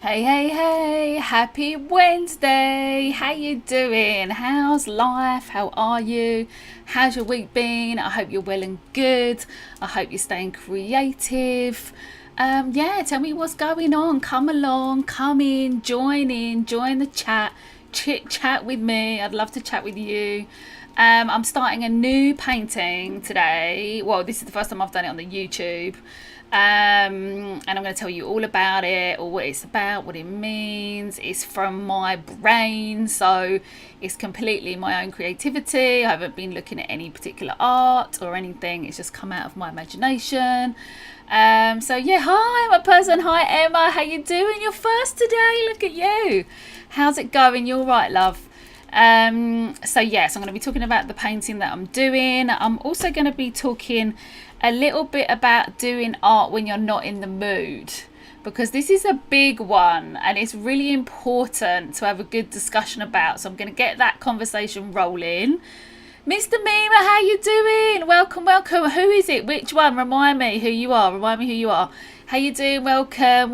Hey, hey, hey, happy Wednesday. How you doing? How's life? How are you? How's your week been? I hope you're well and good. I hope you're staying creative. Yeah, tell me what's going on. Come along, come in, join the chat, chit chat with me. I'd love to chat with you. I'm starting a new painting today. Well, this is the first time I've done it on the YouTube. And I'm going to tell you all about it, or what it's about, what it means. It's from my brain, so it's completely my own creativity. I haven't been looking at any particular art or anything. It's just come out of my imagination. So yeah, hi, I'm a person. Hi, Emma. How you doing? You're first today. Look at you. How's it going? You're right, love. So yes, I'm going to be talking about the painting that I'm doing. I'm also going to be talking a little bit about doing art when you're not in the mood, because this is a big one and it's really important to have a good discussion about. So I'm going to get that conversation rolling. Mr. Mima, how you doing? Welcome. Who is it? Which one? Remind me who you are. How you doing? Welcome.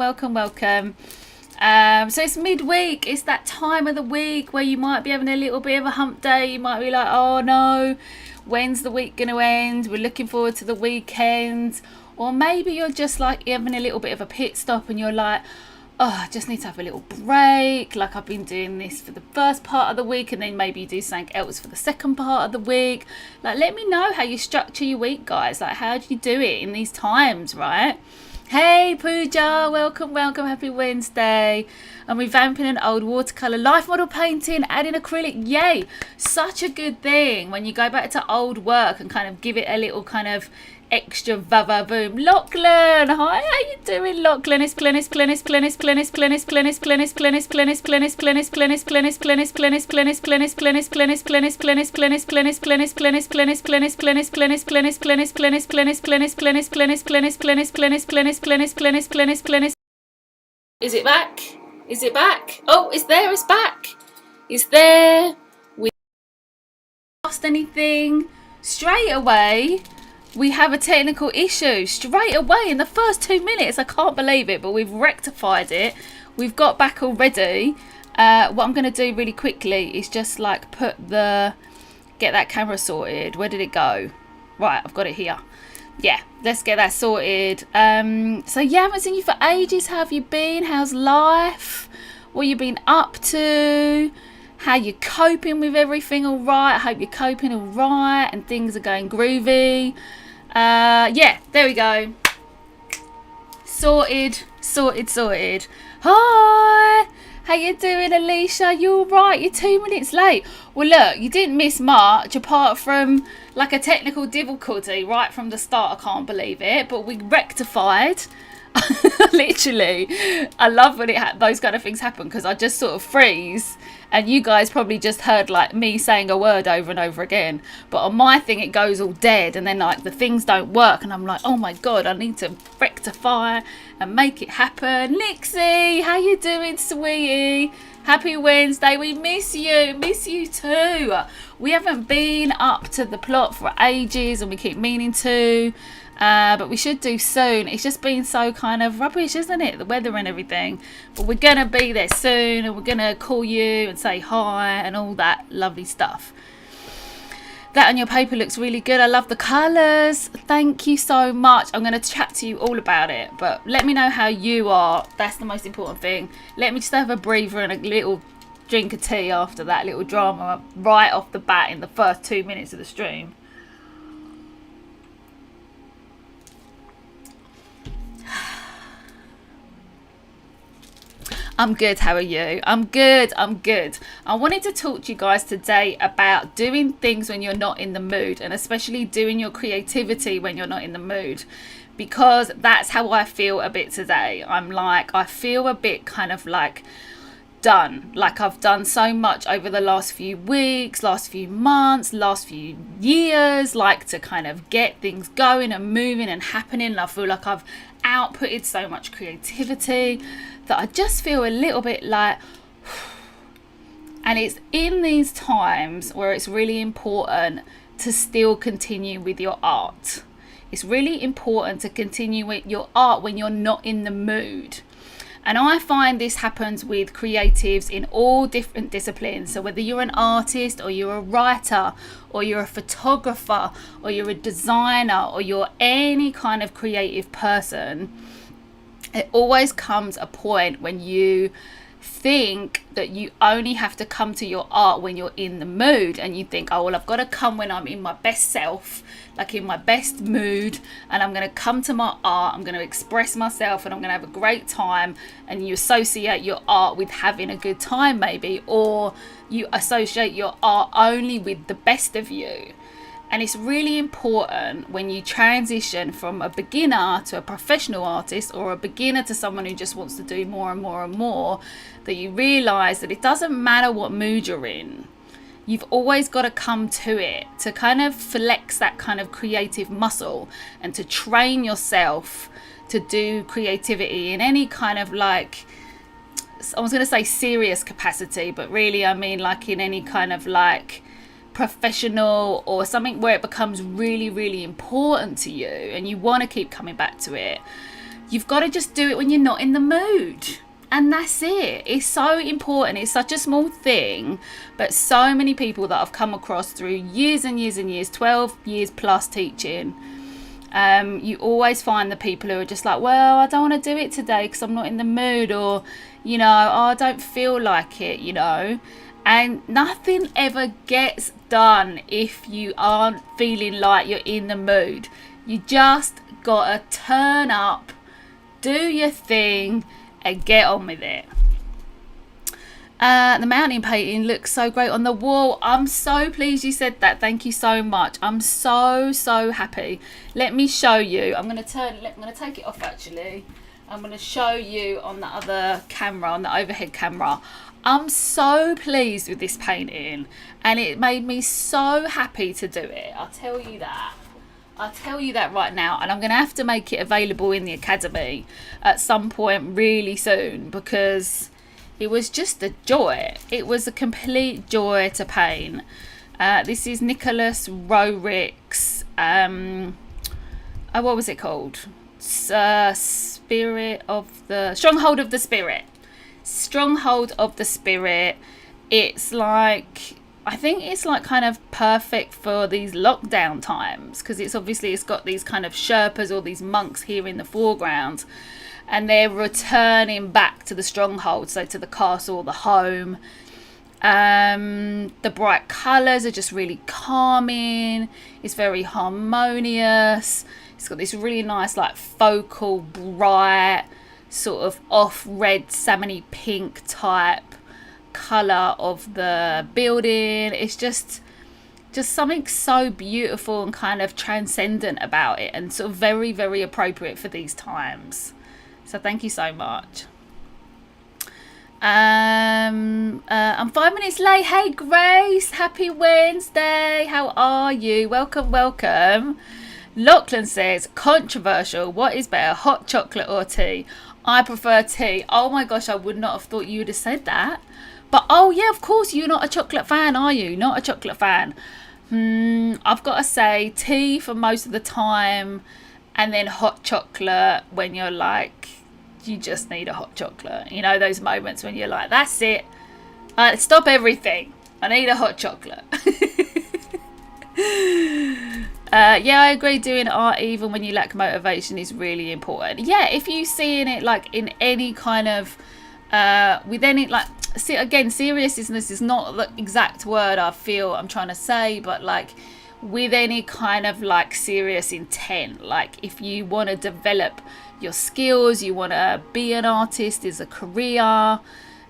So it's midweek. It's that time of the week where you might be having a little bit of a hump day. You might be like, oh no, when's the week going to end? We're looking forward to the weekend. Or maybe you're just like having a little bit of a pit stop and you're like, oh, I just need to have a little break. Like I've been doing this for the first part of the week, and then maybe you do something else for the second part of the week. Like, let me know how you structure your week, guys. Like, how do you do it in these times, right? Hey Pooja, welcome, happy Wednesday. I'm revamping an old watercolour life model painting, adding acrylic, yay. Such a good thing when you go back to old work and kind of give it a little kind of extra va-va-boom. Lachlan, hi, how you doing, Lachlan? It's plenis. Is it back? Is it back? Oh, it's there, it's back. It's there. We lost anything straight away. We have a technical issue straight away in the first 2 minutes. I can't believe it, but we've rectified it. We've got back already. What I'm going to do really quickly is just like get that camera sorted. Where did it go? Right, I've got it here. Yeah, let's get that sorted. So yeah, I haven't seen you for ages. How have you been? How's life? What you been up to? How you coping with everything? All right. I hope you're coping all right and things are going groovy. Yeah, there we go. Sorted. Hi. How you doing, Alicia? You all right? You're 2 minutes late. Well, look, you didn't miss much apart from like a technical difficulty right from the start. I can't believe it, but we rectified. Literally, I love when those kind of things happen, because I just sort of freeze, and you guys probably just heard like me saying a word over and over again, but on my thing it goes all dead, and then like the things don't work, and I'm like, oh my god, I need to rectify and make it happen. Nixie, how you doing, sweetie? Happy Wednesday. We miss you too. We haven't been up to the plot for ages and we keep meaning to. But we should do soon. It's just been so kind of rubbish, isn't it? The weather and everything. But we're going to be there soon, and we're going to call you and say hi and all that lovely stuff. That on your paper looks really good. I love the colours. Thank you so much. I'm going to chat to you all about it. But let me know how you are. That's the most important thing. Let me just have a breather and a little drink of tea after that little drama right off the bat in the first 2 minutes of the stream. I'm good, how are you? I'm good. I wanted to talk to you guys today about doing things when you're not in the mood, and especially doing your creativity when you're not in the mood, because that's how I feel a bit today. I feel a bit kind of like done. Like I've done so much over the last few weeks, last few months, last few years, like to kind of get things going and moving and happening. And I feel like I've outputted so much creativity that I just feel a little bit like, and it's in these times where it's really important to still continue with your art. It's really important to continue with your art when you're not in the mood. And I find this happens with creatives in all different disciplines. So whether you're an artist or you're a writer or you're a photographer or you're a designer or you're any kind of creative person, it always comes a point when you think that you only have to come to your art when you're in the mood, and you think, oh well, I've got to come when I'm in my best self, like in my best mood, and I'm going to come to my art, I'm going to express myself, and I'm going to have a great time. And you associate your art with having a good time maybe, or you associate your art only with the best of you. And it's really important when you transition from a beginner to a professional artist, or a beginner to someone who just wants to do more and more and more, that you realise that it doesn't matter what mood you're in. You've always got to come to it, to kind of flex that kind of creative muscle and to train yourself to do creativity in any kind of, like, I was going to say serious capacity, but really I mean like in any kind of like professional or something where it becomes really, really important to you and you want to keep coming back to it. You've got to just do it when you're not in the mood. And that's it. It's so important. It's such a small thing, but so many people that I've come across through years and years and years, 12 years plus teaching, you always find the people who are just like, well, I don't want to do it today because I'm not in the mood, or, you know, oh, I don't feel like it, you know. And nothing ever gets done if you aren't feeling like you're in the mood. You just gotta turn up, do your thing, and get on with it. The mountain painting looks so great on the wall. I'm so pleased you said that. Thank you so much. I'm so happy. Let me show you. I'm gonna take it off actually. I'm gonna show you on the other camera, on the overhead camera. I'm so pleased with this painting, and it made me so happy to do it. I'll tell you that right now, and I'm going to have to make it available in the academy at some point really soon, because it was just a joy. It was a complete joy to paint. This is Nicholas Rorick's what was it called? Stronghold of the Spirit. It's like, I think it's like kind of perfect for these lockdown times, because it's got these kind of Sherpas or these monks here in the foreground, and they're returning back to the stronghold, so to the castle or the home. The bright colours are just really calming. It's very harmonious. It's got this really nice like focal bright sort of off red salmony pink type colour of the building. It's just something so beautiful and kind of transcendent about it, and sort of very, very appropriate for these times. So thank you so much. I'm 5 minutes late. Hey Grace, happy Wednesday. How are you? Welcome. Lachlan says, controversial, what is better, hot chocolate or tea? I prefer tea. Oh my gosh, I would not have thought you would have said that. But oh yeah, of course, you're not a chocolate fan, are you? Not a chocolate fan. I've got to say tea for most of the time, and then hot chocolate when you're like, you just need a hot chocolate. You know, those moments when you're like, that's it. Stop everything. I need a hot chocolate. Yeah, I agree. Doing art even when you lack motivation is really important. Yeah, if you see in it like in any kind of with any like, see again, seriousness is not the exact word I feel I'm trying to say, but like with any kind of like serious intent, like if you want to develop your skills, you want to be an artist as a career,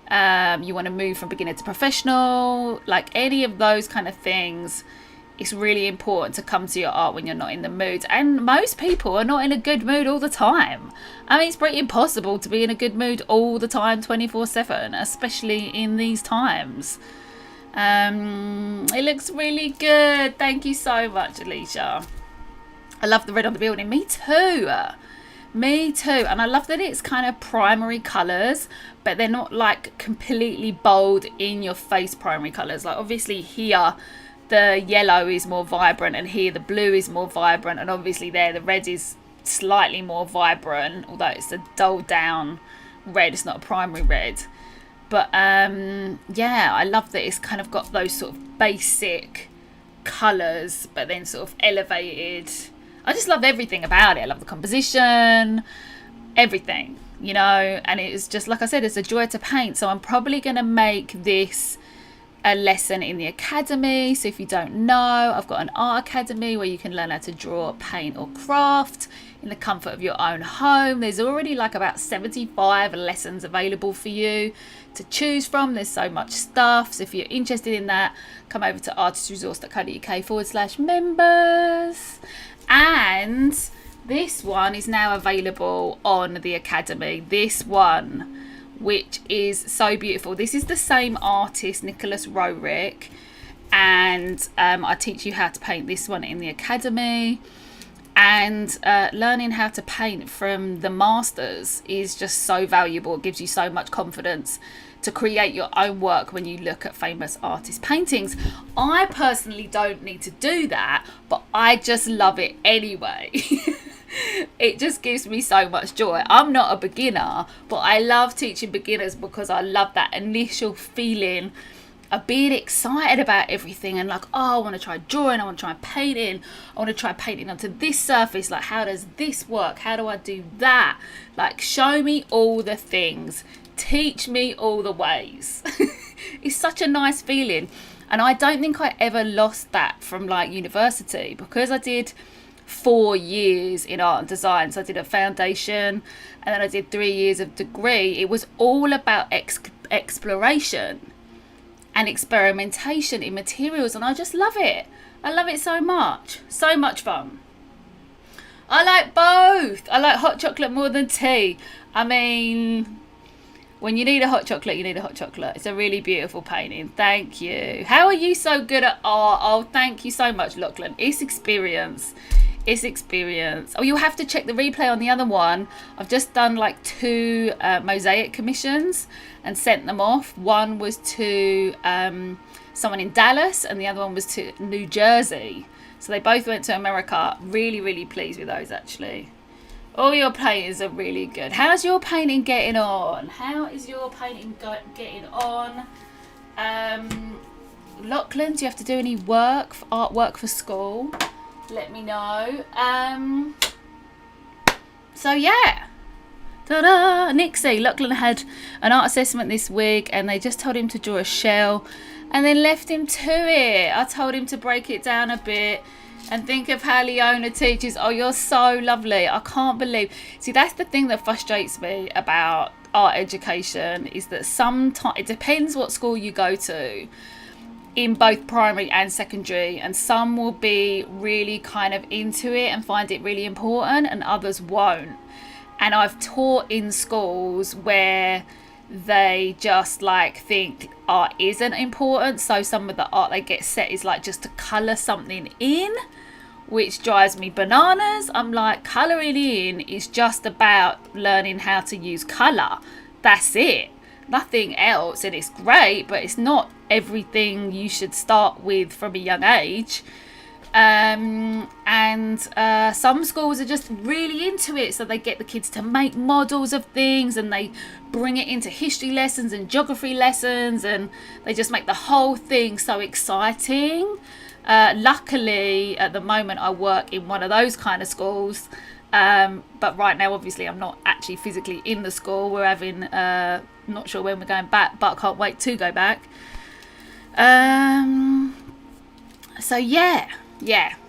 you want to move from beginner to professional, like any of those kind of things, it's really important to come to your art when you're not in the mood. And most people are not in a good mood all the time. I mean, it's pretty impossible to be in a good mood all the time, 24/7, especially in these times. It looks really good. Thank you so much, Alicia. I love the red on the building. Me too. And I love that it's kind of primary colours, but they're not like completely bold in your face primary colours. Like obviously here the yellow is more vibrant, and here the blue is more vibrant, and obviously there the red is slightly more vibrant, although it's a dulled down red, it's not a primary red. But yeah, I love that it's kind of got those sort of basic colours, but then sort of elevated. I just love everything about it. I love the composition, everything, you know, and it's just, like I said, it's a joy to paint. So I'm probably going to make this a lesson in the academy. So if you don't know, I've got an art academy where you can learn how to draw, paint or craft in the comfort of your own home. There's already like about 75 lessons available for you to choose from. There's so much stuff. So if you're interested in that, come over to artistresource.co.uk/members. And this one is now available on the academy. This one, which is so beautiful. This is the same artist, Nicholas Rorick, and I teach you how to paint this one in the academy. And learning how to paint from the masters is just so valuable. It gives you so much confidence to create your own work when you look at famous artist paintings. I personally don't need to do that, but I just love it anyway. It just gives me so much joy. I'm not a beginner, but I love teaching beginners because I love that initial feeling of being excited about everything and like, oh, I want to try drawing, I want to try painting, I want to try painting onto this surface. Like, how does this work? How do I do that? Like, show me all the things. Teach me all the ways. It's such a nice feeling. And I don't think I ever lost that from like university, because I did 4 years in art and design. So I did a foundation and then I did 3 years of degree. It was all about exploration and experimentation in materials, and I just love it. I love it so much. So much fun. I like both. I like hot chocolate more than tea. I mean, when you need a hot chocolate, you need a hot chocolate. It's a really beautiful painting. Thank you. How are you so good at art? Oh, thank you so much, Lachlan. It's experience. It's experience. Oh, you'll have to check the replay on the other one. I've just done like 2 Mosaic commissions and sent them off. One was to someone in Dallas and the other one was to New Jersey. So they both went to America. Really, really pleased with those, actually. All your paintings are really good. How's your painting getting on? How is your painting getting on? Lachlan, do you have to do any artwork for school? Let me know. So yeah. Ta-da! Nixie. Lachlan had an art assessment this week and they just told him to draw a shell and then left him to it. I told him to break it down a bit and think of how Leona teaches. Oh, you're so lovely. I can't believe. See, that's the thing that frustrates me about art education, is that sometimes it depends what school you go to in both primary and secondary, and some will be really kind of into it and find it really important and others won't. And I've taught in schools where they just like think art isn't important, so some of the art they get set is like just to colour something in, which drives me bananas. I'm like, colouring in is just about learning how to use colour. That's it. Nothing else. And it's great, but it's not everything you should start with from a young age. Some schools are just really into it, so they get the kids to make models of things and they bring it into history lessons and geography lessons, and they just make the whole thing so exciting. Luckily at the moment I work in one of those kind of schools, but right now obviously I'm not actually physically in the school. We're having not sure when we're going back, but I can't wait to go back. So yeah,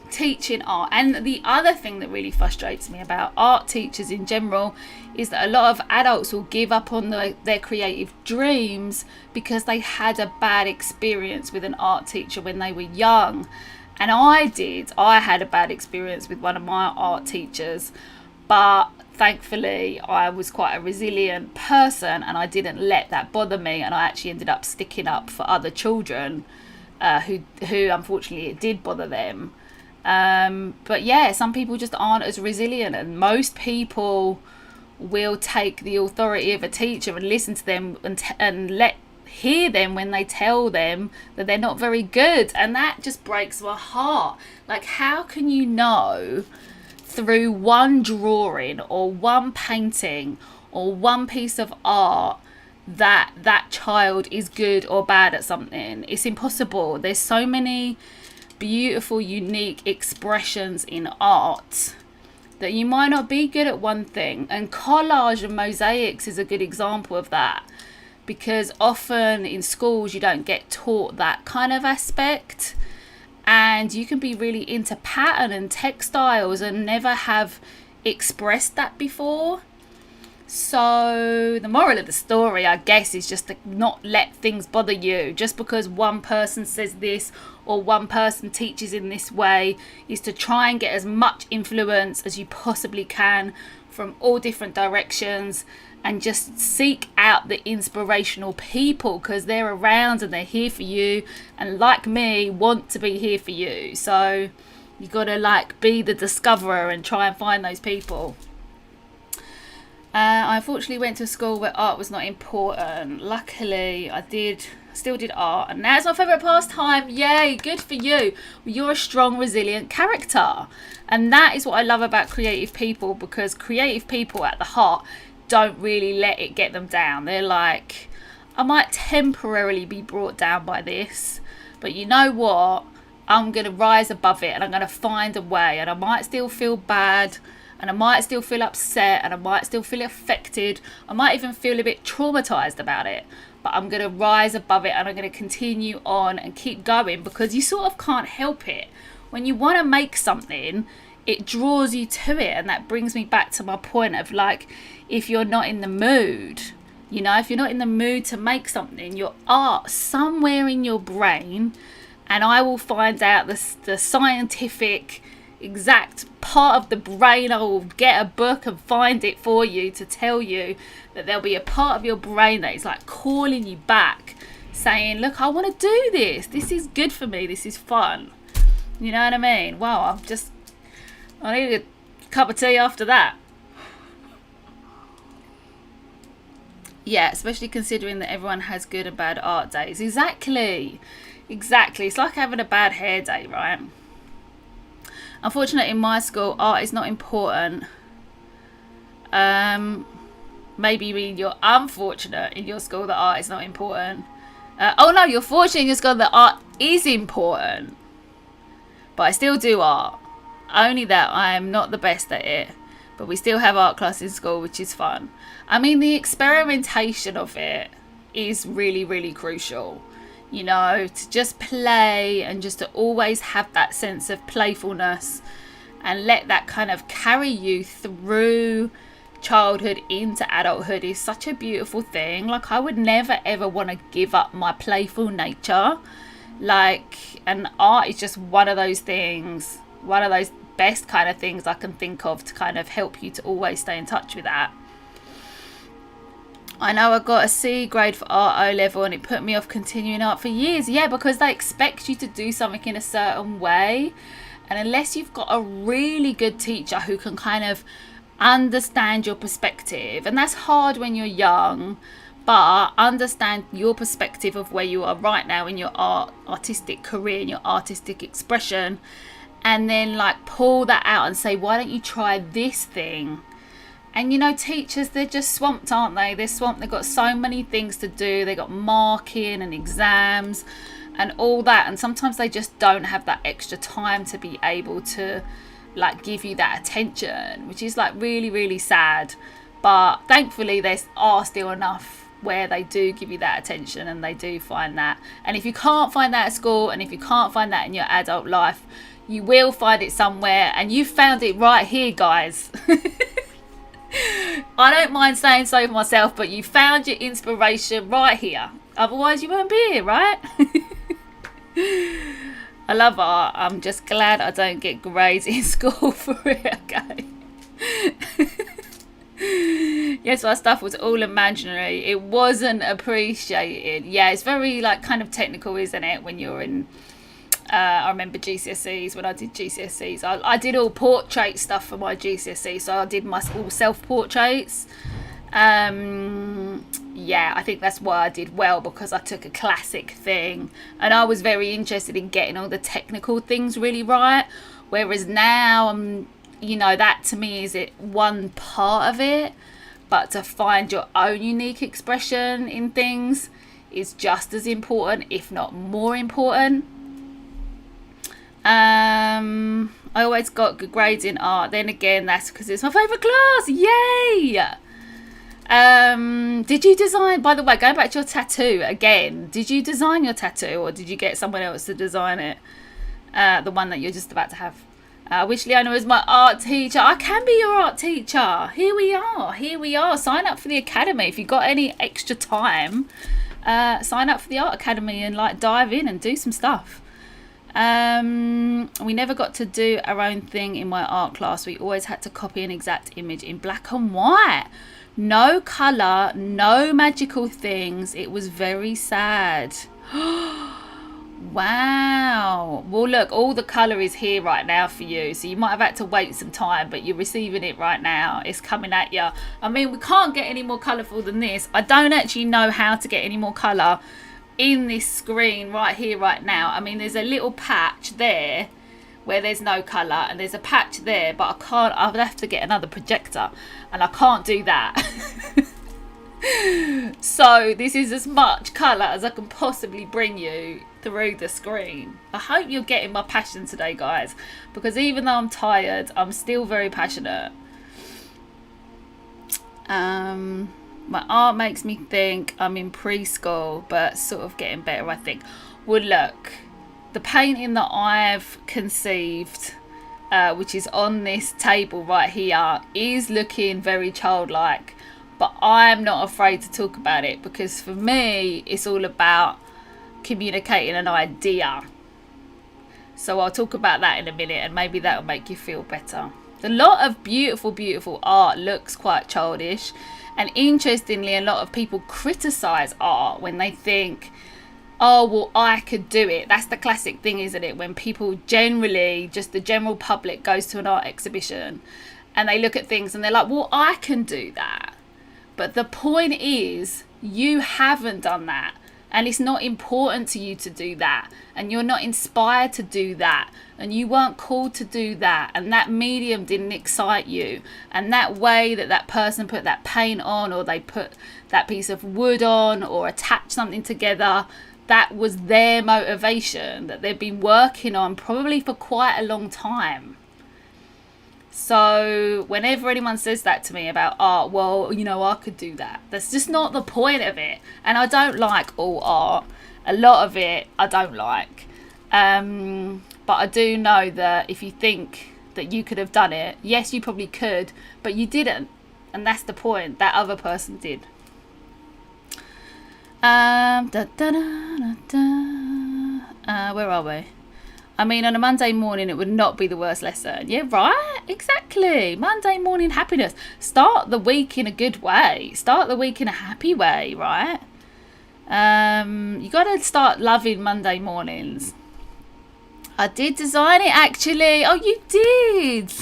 teaching art. And the other thing that really frustrates me about art teachers in general is that a lot of adults will give up on their creative dreams because they had a bad experience with an art teacher when they were young. And I had a bad experience with one of my art teachers, but thankfully I was quite a resilient person and I didn't let that bother me, and I actually ended up sticking up for other children who unfortunately it did bother them. But yeah, some people just aren't as resilient, and most people will take the authority of a teacher and listen to them and hear them when they tell them that they're not very good, and that just breaks my heart. Like, how can you know through one drawing or one painting or one piece of art that child is good or bad at something. It's impossible. There's so many beautiful, unique expressions in art that you might not be good at one thing. And collage and mosaics is a good example of that, because often in schools you don't get taught that kind of aspect, and you can be really into pattern and textiles and never have expressed that before. So the moral of the story, I guess, is just to not let things bother you. Just because one person says this or one person teaches in this way, is to try and get as much influence as you possibly can from all different directions, and just seek out the inspirational people, because they're around and they're here for you, and like me, want to be here for you. So you gotta like be the discoverer and try and find those people. I unfortunately went to a school where art was not important. Luckily, I still did art, and that's my favourite pastime. Yay, good for you. You're a strong, resilient character. And that is what I love about creative people, because creative people at the heart don't really let it get them down. They're like, I might temporarily be brought down by this, but you know what? I'm going to rise above it, and I'm going to find a way. And I might still feel bad, and I might still feel upset, and I might still feel affected. I might even feel a bit traumatized about it, but I'm going to rise above it, and I'm going to continue on and keep going, because you sort of can't help it. When you want to make something, it draws you to it. And that brings me back to my point of like, if you're not in the mood, you know, if you're not in the mood to make something, your art somewhere in your brain, and I will find out the scientific exact part of the brain. I will get a book and find it for you to tell you that there'll be a part of your brain that is like calling you back, saying, look, I want to do this. This is good for me. This is fun. You know what I mean? Wow, I need a cup of tea after that. Yeah, especially considering that everyone has good and bad art days. Exactly. It's like having a bad hair day, right? Unfortunately, in my school, art is not important. Maybe you mean you're unfortunate in your school that art is not important. Oh no, you're fortunate in your school that art is important. But I still do art. Only that I am not the best at it. But we still have art class in school, which is fun. I mean, the experimentation of it is really, really crucial. You know, to just play and just to always have that sense of playfulness and let that kind of carry you through childhood into adulthood is such a beautiful thing. Like, I would never ever want to give up my playful nature. Like, and art is just one of those things, one of those best kind of things I can think of to kind of help you to always stay in touch with that. I know I got a C grade for art O level, and it put me off continuing art for years. Yeah, because they expect you to do something in a certain way, and unless you've got a really good teacher who can kind of understand your perspective, and that's hard when you're young, but understand your perspective of where you are right now in your artistic career, in your artistic expression, and then like pull that out and say, why don't you try this thing? And you know, teachers, they're just swamped, aren't they? They're swamped. They've got so many things to do. They've got marking and exams and all that. And sometimes they just don't have that extra time to be able to like give you that attention, which is like really, really sad. But thankfully, there are still enough where they do give you that attention and they do find that. And if you can't find that at school, and if you can't find that in your adult life, you will find it somewhere. And you found it right here, guys. I don't mind saying so for myself, but you found your inspiration right here. Otherwise you won't be here, right? I love art. I'm just glad I don't get grades in school for it, okay? Yes, my stuff was all imaginary. It wasn't appreciated. Yeah, it's very like kind of technical, isn't it, when you're in I remember GCSEs, when I did GCSEs, I did all portrait stuff for my GCSE, so I did my all self-portraits. Yeah, I think that's why I did well, because I took a classic thing and I was very interested in getting all the technical things really right, whereas now, you know, that to me is one part of it, but to find your own unique expression in things is just as important, if not more important. I always got good grades in art. Then again, that's because it's my favourite class. Yay! Did you design, by the way, going back to your tattoo again, did you design your tattoo or did you get someone else to design it? The one that you're just about to have. I wish Leona was my art teacher. I can be your art teacher. Here we are. Sign up for the academy. If you've got any extra time, sign up for the art academy and like dive in and do some stuff. We never got to do our own thing in my art class. We always had to copy an exact image in black and white. No colour, no magical things. It was very sad. Wow. Well, look, all the colour is here right now for you. So you might have had to wait some time, but you're receiving it right now. It's coming at you. I mean, we can't get any more colourful than this. I don't actually know how to get any more colour in this screen right here, right now. I mean, there's a little patch there where there's no colour, and there's a patch there, but I would have to get another projector, and I can't do that. So this is as much colour as I can possibly bring you through the screen. I hope you're getting my passion today, guys, because even though I'm tired, I'm still very passionate. My art makes me think I'm in preschool, but sort of getting better, I think. Well, look, the painting that I've conceived, which is on this table right here, is looking very childlike, but I'm not afraid to talk about it, because for me it's all about communicating an idea. So I'll talk about that in a minute, and maybe that will make you feel better. A lot of beautiful art looks quite childish, and interestingly, a lot of people criticize art when they think, oh, well, I could do it. That's the classic thing, isn't it? When people generally, just the general public, goes to an art exhibition and they look at things and they're like, well, I can do that. But the point is, you haven't done that. And it's not important to you to do that. And you're not inspired to do that. And you weren't called to do that. And that medium didn't excite you. And that way that that person put that paint on, or they put that piece of wood on, or attached something together, that was their motivation that they've been working on probably for quite a long time. So whenever anyone says that to me about art, well, you know, I could do that. That's just not the point of it. And I don't like all art. A lot of it I don't like. But I do know that if you think that you could have done it, yes, you probably could, but you didn't. And that's the point. That other person did. Where are we? I mean, on a Monday morning, it would not be the worst lesson. Yeah, right? Exactly. Monday morning happiness. Start the week in a good way. Start the week in a happy way, right? You got to start loving Monday mornings. I did design it, actually. Oh, you did.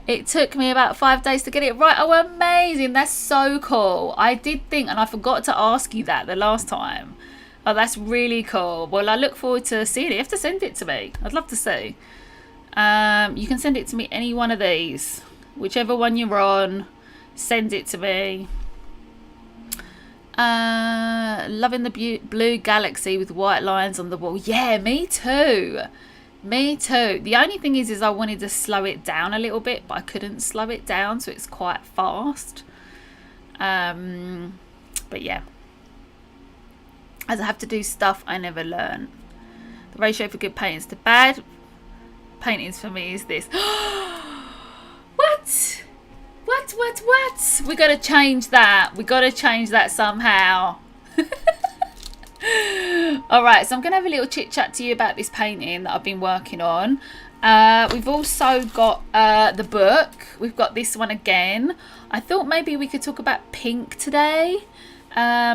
It took me about 5 days to get it right. Oh, amazing. That's so cool. I did think, and I forgot to ask you that the last time. Oh, that's really cool. Well, I look forward to seeing it. You have to send it to me. I'd love to see. You can send it to me any one of these. Whichever one you're on, send it to me. Loving the blue galaxy with white lines on the wall. Yeah, me too. Me too. The only thing is I wanted to slow it down a little bit, but I couldn't slow it down, so it's quite fast. But yeah. As I have to do stuff I never learn. The ratio for good paintings to bad paintings for me is this. What? We got to change that. We got to change that somehow. All right, so I'm going to have a little chit chat to you about this painting that I've been working on. We've also got the book. We've got this one again. I thought maybe we could talk about pink today.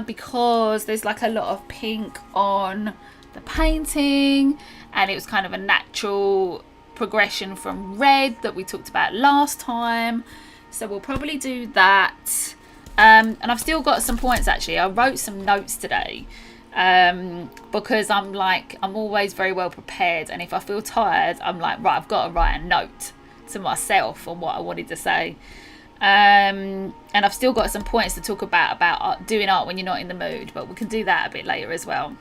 Because there's like a lot of pink on the painting, and it was kind of a natural progression from red that we talked about last time. So we'll probably do that. And I've still got some points, actually. I wrote some notes today because I'm always very well prepared, and if I feel tired, I'm like, right, I've got to write a note to myself on what I wanted to say. And I've still got some points to talk about doing art when you're not in the mood, but we can do that a bit later as well.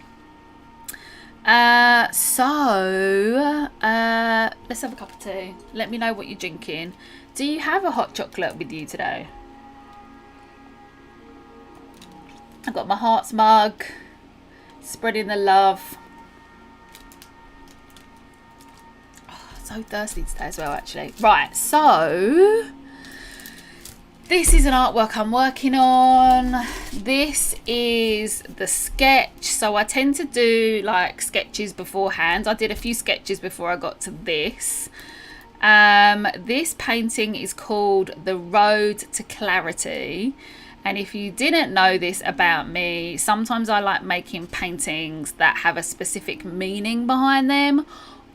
Let's have a cup of tea. Let me know what you're drinking. Do you have a hot chocolate with you today? I've got my heart's mug, spreading the love. Oh, so thirsty today as well, actually. Right, so this is an artwork I'm working on. This is the sketch. So I tend to do like sketches beforehand. I did a few sketches before I got to this. This painting is called The Road to Clarity. And if you didn't know this about me, sometimes I like making paintings that have a specific meaning behind them,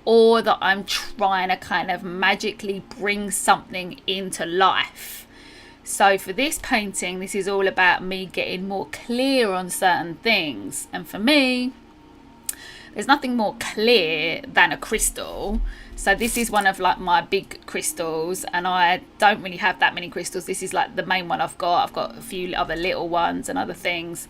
or that I'm trying to kind of magically bring something into life. So for this painting, this is all about me getting more clear on certain things. And for me, there's nothing more clear than a crystal. So this is one of like my big crystals, and I don't really have that many crystals. This is like the main one I've got. I've got a few other little ones and other things.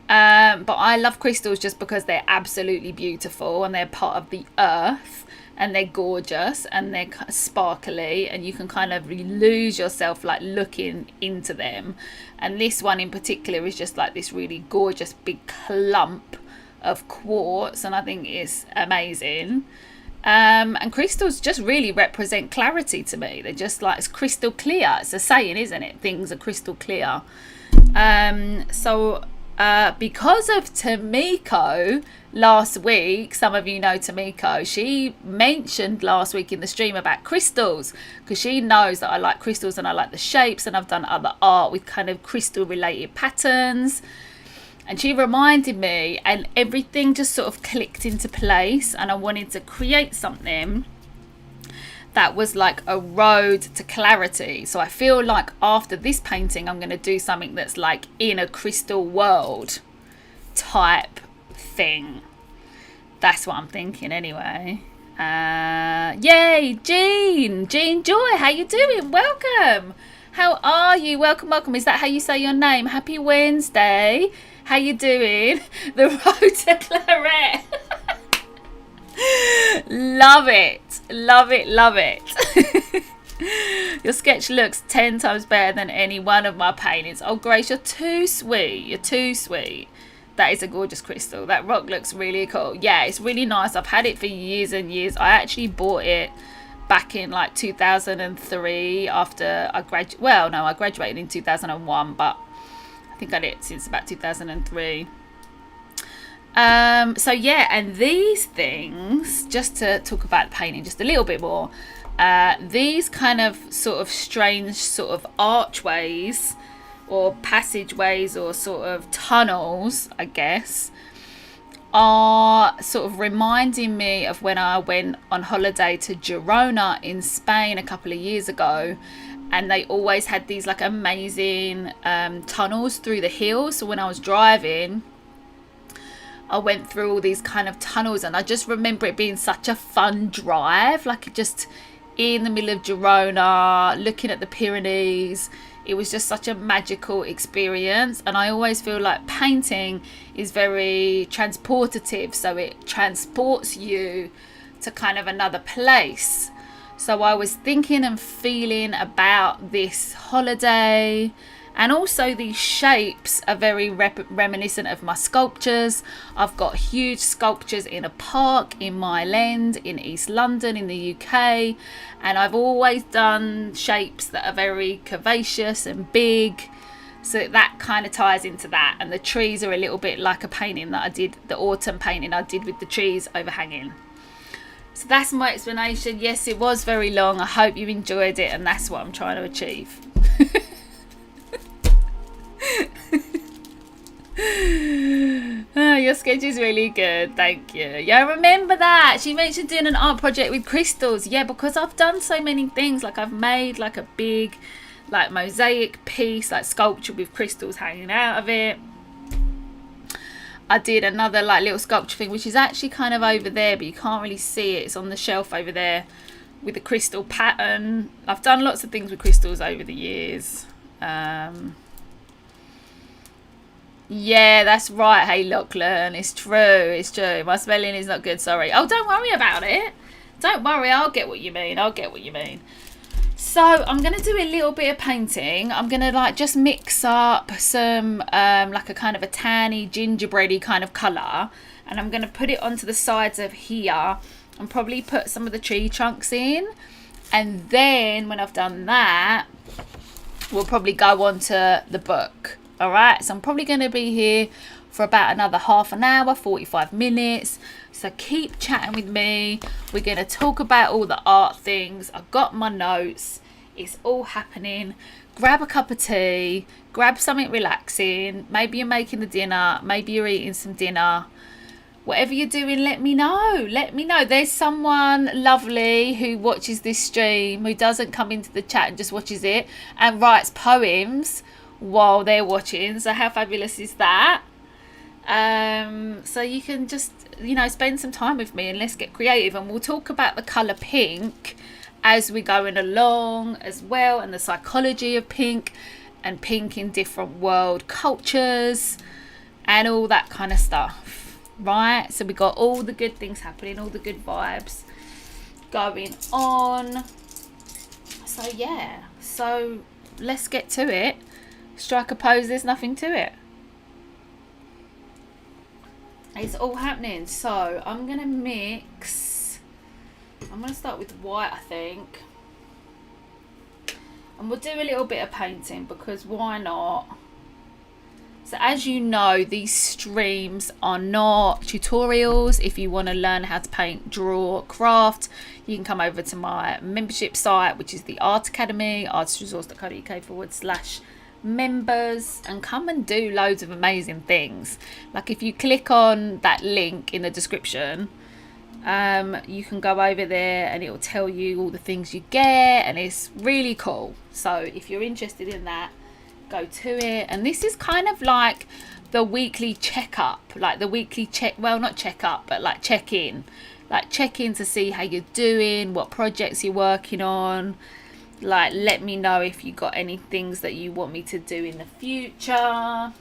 But I love crystals just because they're absolutely beautiful and they're part of the earth, and they're gorgeous and they're sparkly, and you can kind of lose yourself like looking into them. And this one in particular is just like this really gorgeous big clump of quartz, and I think it's amazing. And crystals just really represent clarity to me. They're just like, it's crystal clear. It's a saying, isn't it? Things are crystal clear. Because of Tamiko last week, some of you know Tamiko, she mentioned last week in the stream about crystals, because she knows that I like crystals and I like the shapes, and I've done other art with kind of crystal related patterns. And she reminded me, and everything just sort of clicked into place, and I wanted to create something that was like a road to clarity. So I feel like after this painting, I'm going to do something that's like in a crystal world type thing. That's what I'm thinking anyway. Yay, Jean Joy, how you doing? Welcome. How are you? Welcome. Is that how you say your name? Happy Wednesday. How you doing? The road to claret. Love it. Your sketch looks 10 times better than any one of my paintings. Oh, Grace, you're too sweet. That is a gorgeous crystal. That rock looks really cool. Yeah, it's really nice. I've had it for years and years. I actually bought it back in like 2003 after I graduated. Well, no, I graduated in 2001, but I think I did it since about 2003. So yeah, and these things, just to talk about the painting just a little bit more, these kind of sort of strange sort of archways or passageways or sort of tunnels, I guess, are sort of reminding me of when I went on holiday to Girona in Spain a couple of years ago, and they always had these like amazing tunnels through the hills. So when I was driving, I went through all these kind of tunnels, and I just remember it being such a fun drive, like just in the middle of Girona, looking at the Pyrenees. It was just such a magical experience. And I always feel like painting is very transportative, so it transports you to kind of another place. So I was thinking and feeling about this holiday, and also these shapes are very reminiscent of my sculptures. I've got huge sculptures in a park in Mile End in East London in the UK, and I've always done shapes that are very curvaceous and big, so that kind of ties into that. And the trees are a little bit like a painting that I did, the autumn painting I did with the trees overhanging. So that's my explanation. Yes, it was very long. I hope you enjoyed it, and that's what I'm trying to achieve. Oh, your sketch is really good, thank you. Yeah, I remember that she mentioned doing an art project with crystals. Yeah, because I've done so many things. Like I've made like a big like mosaic piece, like sculpture with crystals hanging out of it. I did another like little sculpture thing, which is actually kind of over there, but you can't really see it. It's on the shelf over there, with a crystal pattern. I've done lots of things with crystals over the years. Yeah, that's right. Hey, Lachlan, it's true. It's true. My spelling is not good. Sorry. Oh, don't worry about it. Don't worry. I'll get what you mean. I'll get what you mean. So I'm going to do a little bit of painting. I'm going to like just mix up some like a kind of a tanny, gingerbready kind of colour. And I'm going to put it onto the sides of here and probably put some of the tree trunks in. And then when I've done that, we'll probably go on to the book. All right, so I'm probably going to be here for about another half an hour, 45 minutes. So keep chatting with me. We're going to talk about all the art things. I've got my notes. It's all happening. Grab a cup of tea. Grab something relaxing. Maybe you're making the dinner. Maybe you're eating some dinner. Whatever you're doing, let me know. Let me know. There's someone lovely who watches this stream, who doesn't come into the chat and just watches it and writes poems while they're watching. So how fabulous is that? So you can just, you know, spend some time with me and let's get creative. And we'll talk about the colour pink as we're going along as well, and the psychology of pink and pink in different world cultures and all that kind of stuff. Right, so we got all the good things happening, all the good vibes going on. So yeah, so let's get to it. Strike a pose, there's nothing to it. It's all happening. So I'm gonna mix. I'm gonna start with white, I think, and we'll do a little bit of painting because why not? So as you know, these streams are not tutorials. If you want to learn how to paint, draw, craft, you can come over to my membership site, which is the Art Academy, artistresource.co.uk/members, and come and do loads of amazing things. Like if you click on that link in the description, you can go over there and it will tell you all the things you get, and it's really cool. So if you're interested in that, go to it. And this is kind of like the weekly checkup, like the weekly not check up, but like check in to see how you're doing, what projects you're working on. Like let me know if you got any things that you want me to do in the future.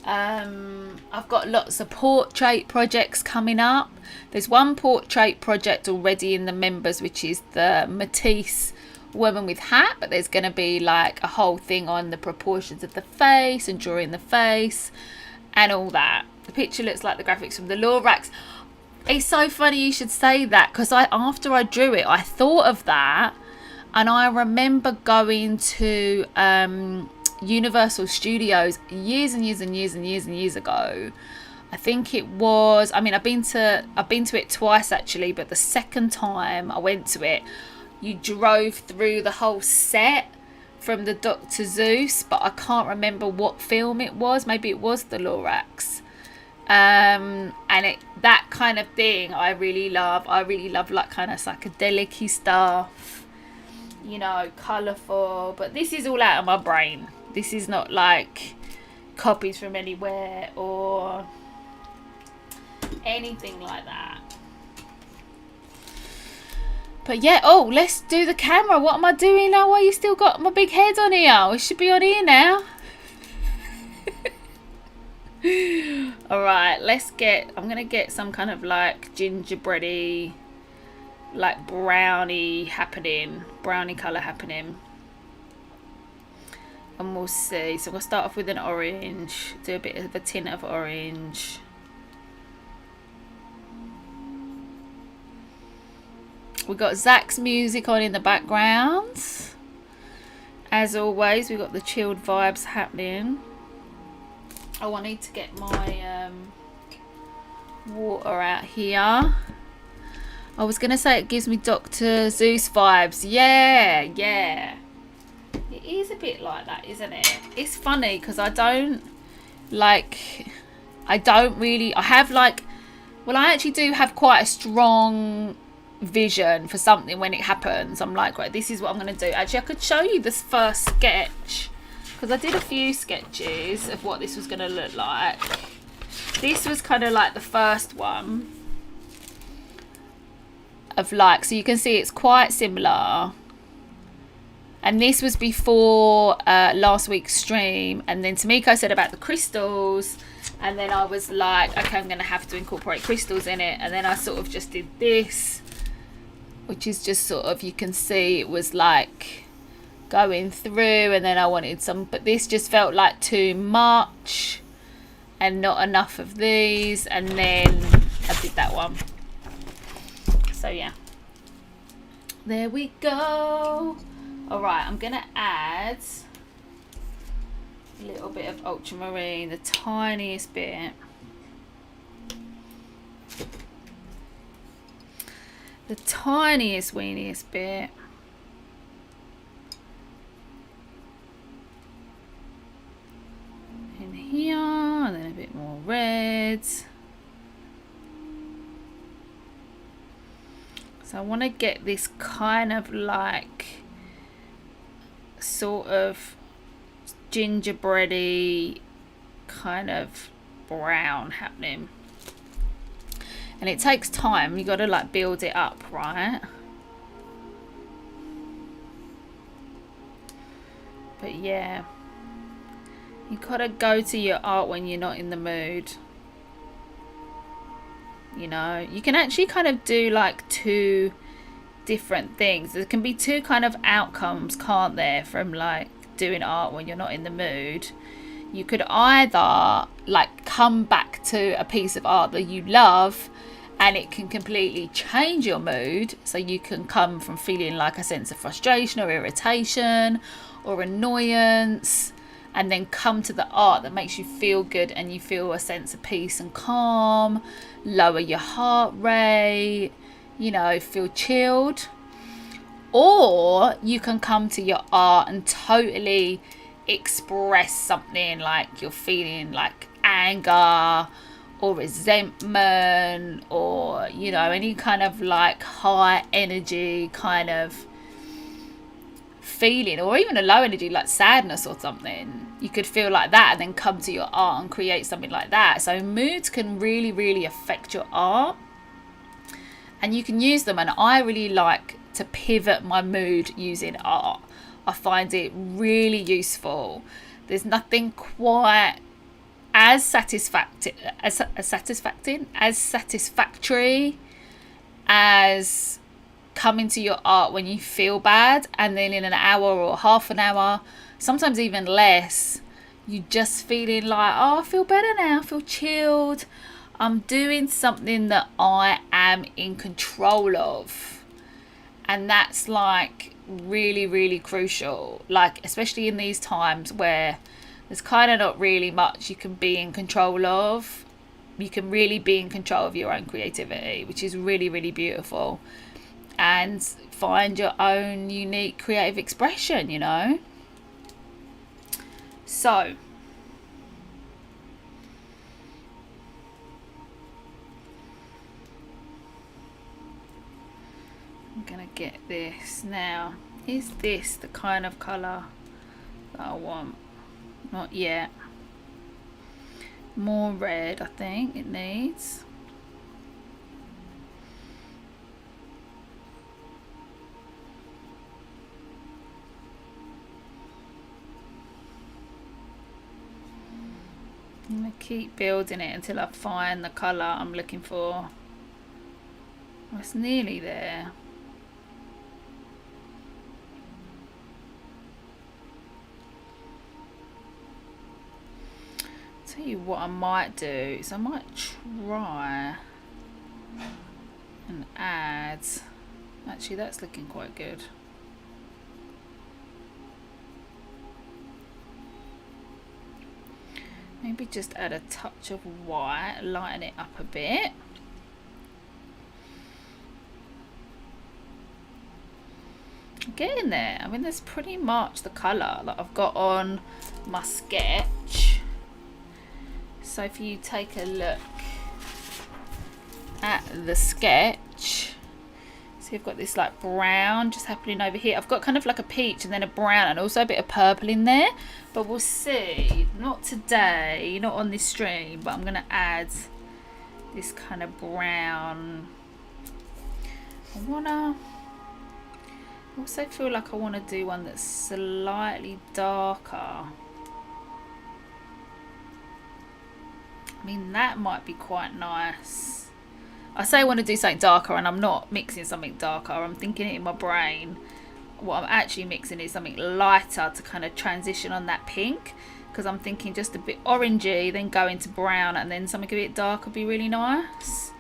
I've got lots of portrait projects coming up. There's one portrait project already in the members, which is the Matisse woman with hat, but there's going to be like a whole thing on the proportions of the face and drawing the face and all that. The picture looks like the graphics from the Lorax. It's so funny you should say that, because after I drew it, I thought of that, and I remember going to Universal Studios years and years and years and years and years ago. I think it was, I mean, I've been to it twice actually, but the second time I went to it, you drove through the whole set from the Dr. Seuss, but I can't remember what film it was. Maybe it was the Lorax. And that kind of thing I really love. I really love like kind of psychedelic-y stuff, you know, colourful. But this is all out of my brain. This is not like copies from anywhere or anything like that. But yeah, oh, let's do the camera. What am I doing now? Why you still got my big head on here? It should be on here now. Alright, I'm going to get some kind of like gingerbready, like brownie colour happening. And we'll see. So we'll start off with an orange, do a bit of a tint of orange. We've got Zach's music on in the background. As always, we've got the chilled vibes happening. Oh, I need to get my water out here. I was going to say it gives me Dr. Seuss vibes. Yeah. It is a bit like that, isn't it? It's funny because I actually do have quite a strong vision for something when it happens. I'm like, right, this is what I'm going to do. Actually, I could show you this first sketch because I did a few sketches of what this was going to look like. This was kind of like the first one. of like, so you can see it's quite similar. And this was before last week's stream. And then Tamiko said about the crystals. And then I was like, okay, I'm going to have to incorporate crystals in it. And then I sort of just did this, which is just sort of, you can see it was like going through. And then I wanted some, but this just felt like too much and not enough of these. And then I did that one. So yeah, there we go. All right, I'm gonna add a little bit of ultramarine, the tiniest bit. The tiniest, weeniest bit. In here, and then a bit more red. So I want to get this kind of like sort of gingerbready kind of brown happening. And it takes time. You got to like build it up, right? But yeah, you got to go to your art when you're not in the mood. You know, you can actually kind of do like two different things. There can be two kind of outcomes, can't there, from like doing art when you're not in the mood. You could either like come back to a piece of art that you love and it can completely change your mood, so you can come from feeling like a sense of frustration or irritation or annoyance and then come to the art that makes you feel good and you feel a sense of peace and calm, lower your heart rate, you know, feel chilled. Or you can come to your art and totally express something, like you're feeling like anger or resentment or, you know, any kind of like high energy kind of feeling, or even a low energy like sadness or something. You could feel like that and then come to your art and create something like that. So moods can really, really affect your art. And you can use them, and I really like to pivot my mood using art. I find it really useful. There's nothing quite as satisfactory as coming to your art when you feel bad, and then in an hour or half an hour, sometimes even less, you just feeling like, oh, I feel better now, I feel chilled. I'm doing something that I am in control of. And that's like really, really crucial. Like, especially in these times where there's kind of not really much you can be in control of. You can really be in control of your own creativity, which is really, really beautiful. And find your own unique creative expression, you know. So I'm gonna get this now. Is this the kind of colour that I want? Not yet. More red, I think it needs. I'm gonna keep building it until I find the colour I'm looking for. Oh, it's nearly there. Tell you what I might do is I might try and add. Actually, that's looking quite good. Maybe just add a touch of white, lighten it up a bit. Getting there. I mean, that's pretty much the colour that I've got on my sketch. So if you take a look at the sketch, see I've got this like brown just happening over here. I've got kind of like a peach and then a brown and also a bit of purple in there. But we'll see. Not today, not on this stream, but I'm going to add this kind of brown I also feel like I want to do one that's slightly darker. I mean, that might be quite nice. I say I want to do something darker and I'm not mixing something darker. I'm thinking it in my brain. What I'm actually mixing is something lighter to kind of transition on that pink. Because I'm thinking just a bit orangey, then go into brown, and then something a bit darker would be really nice.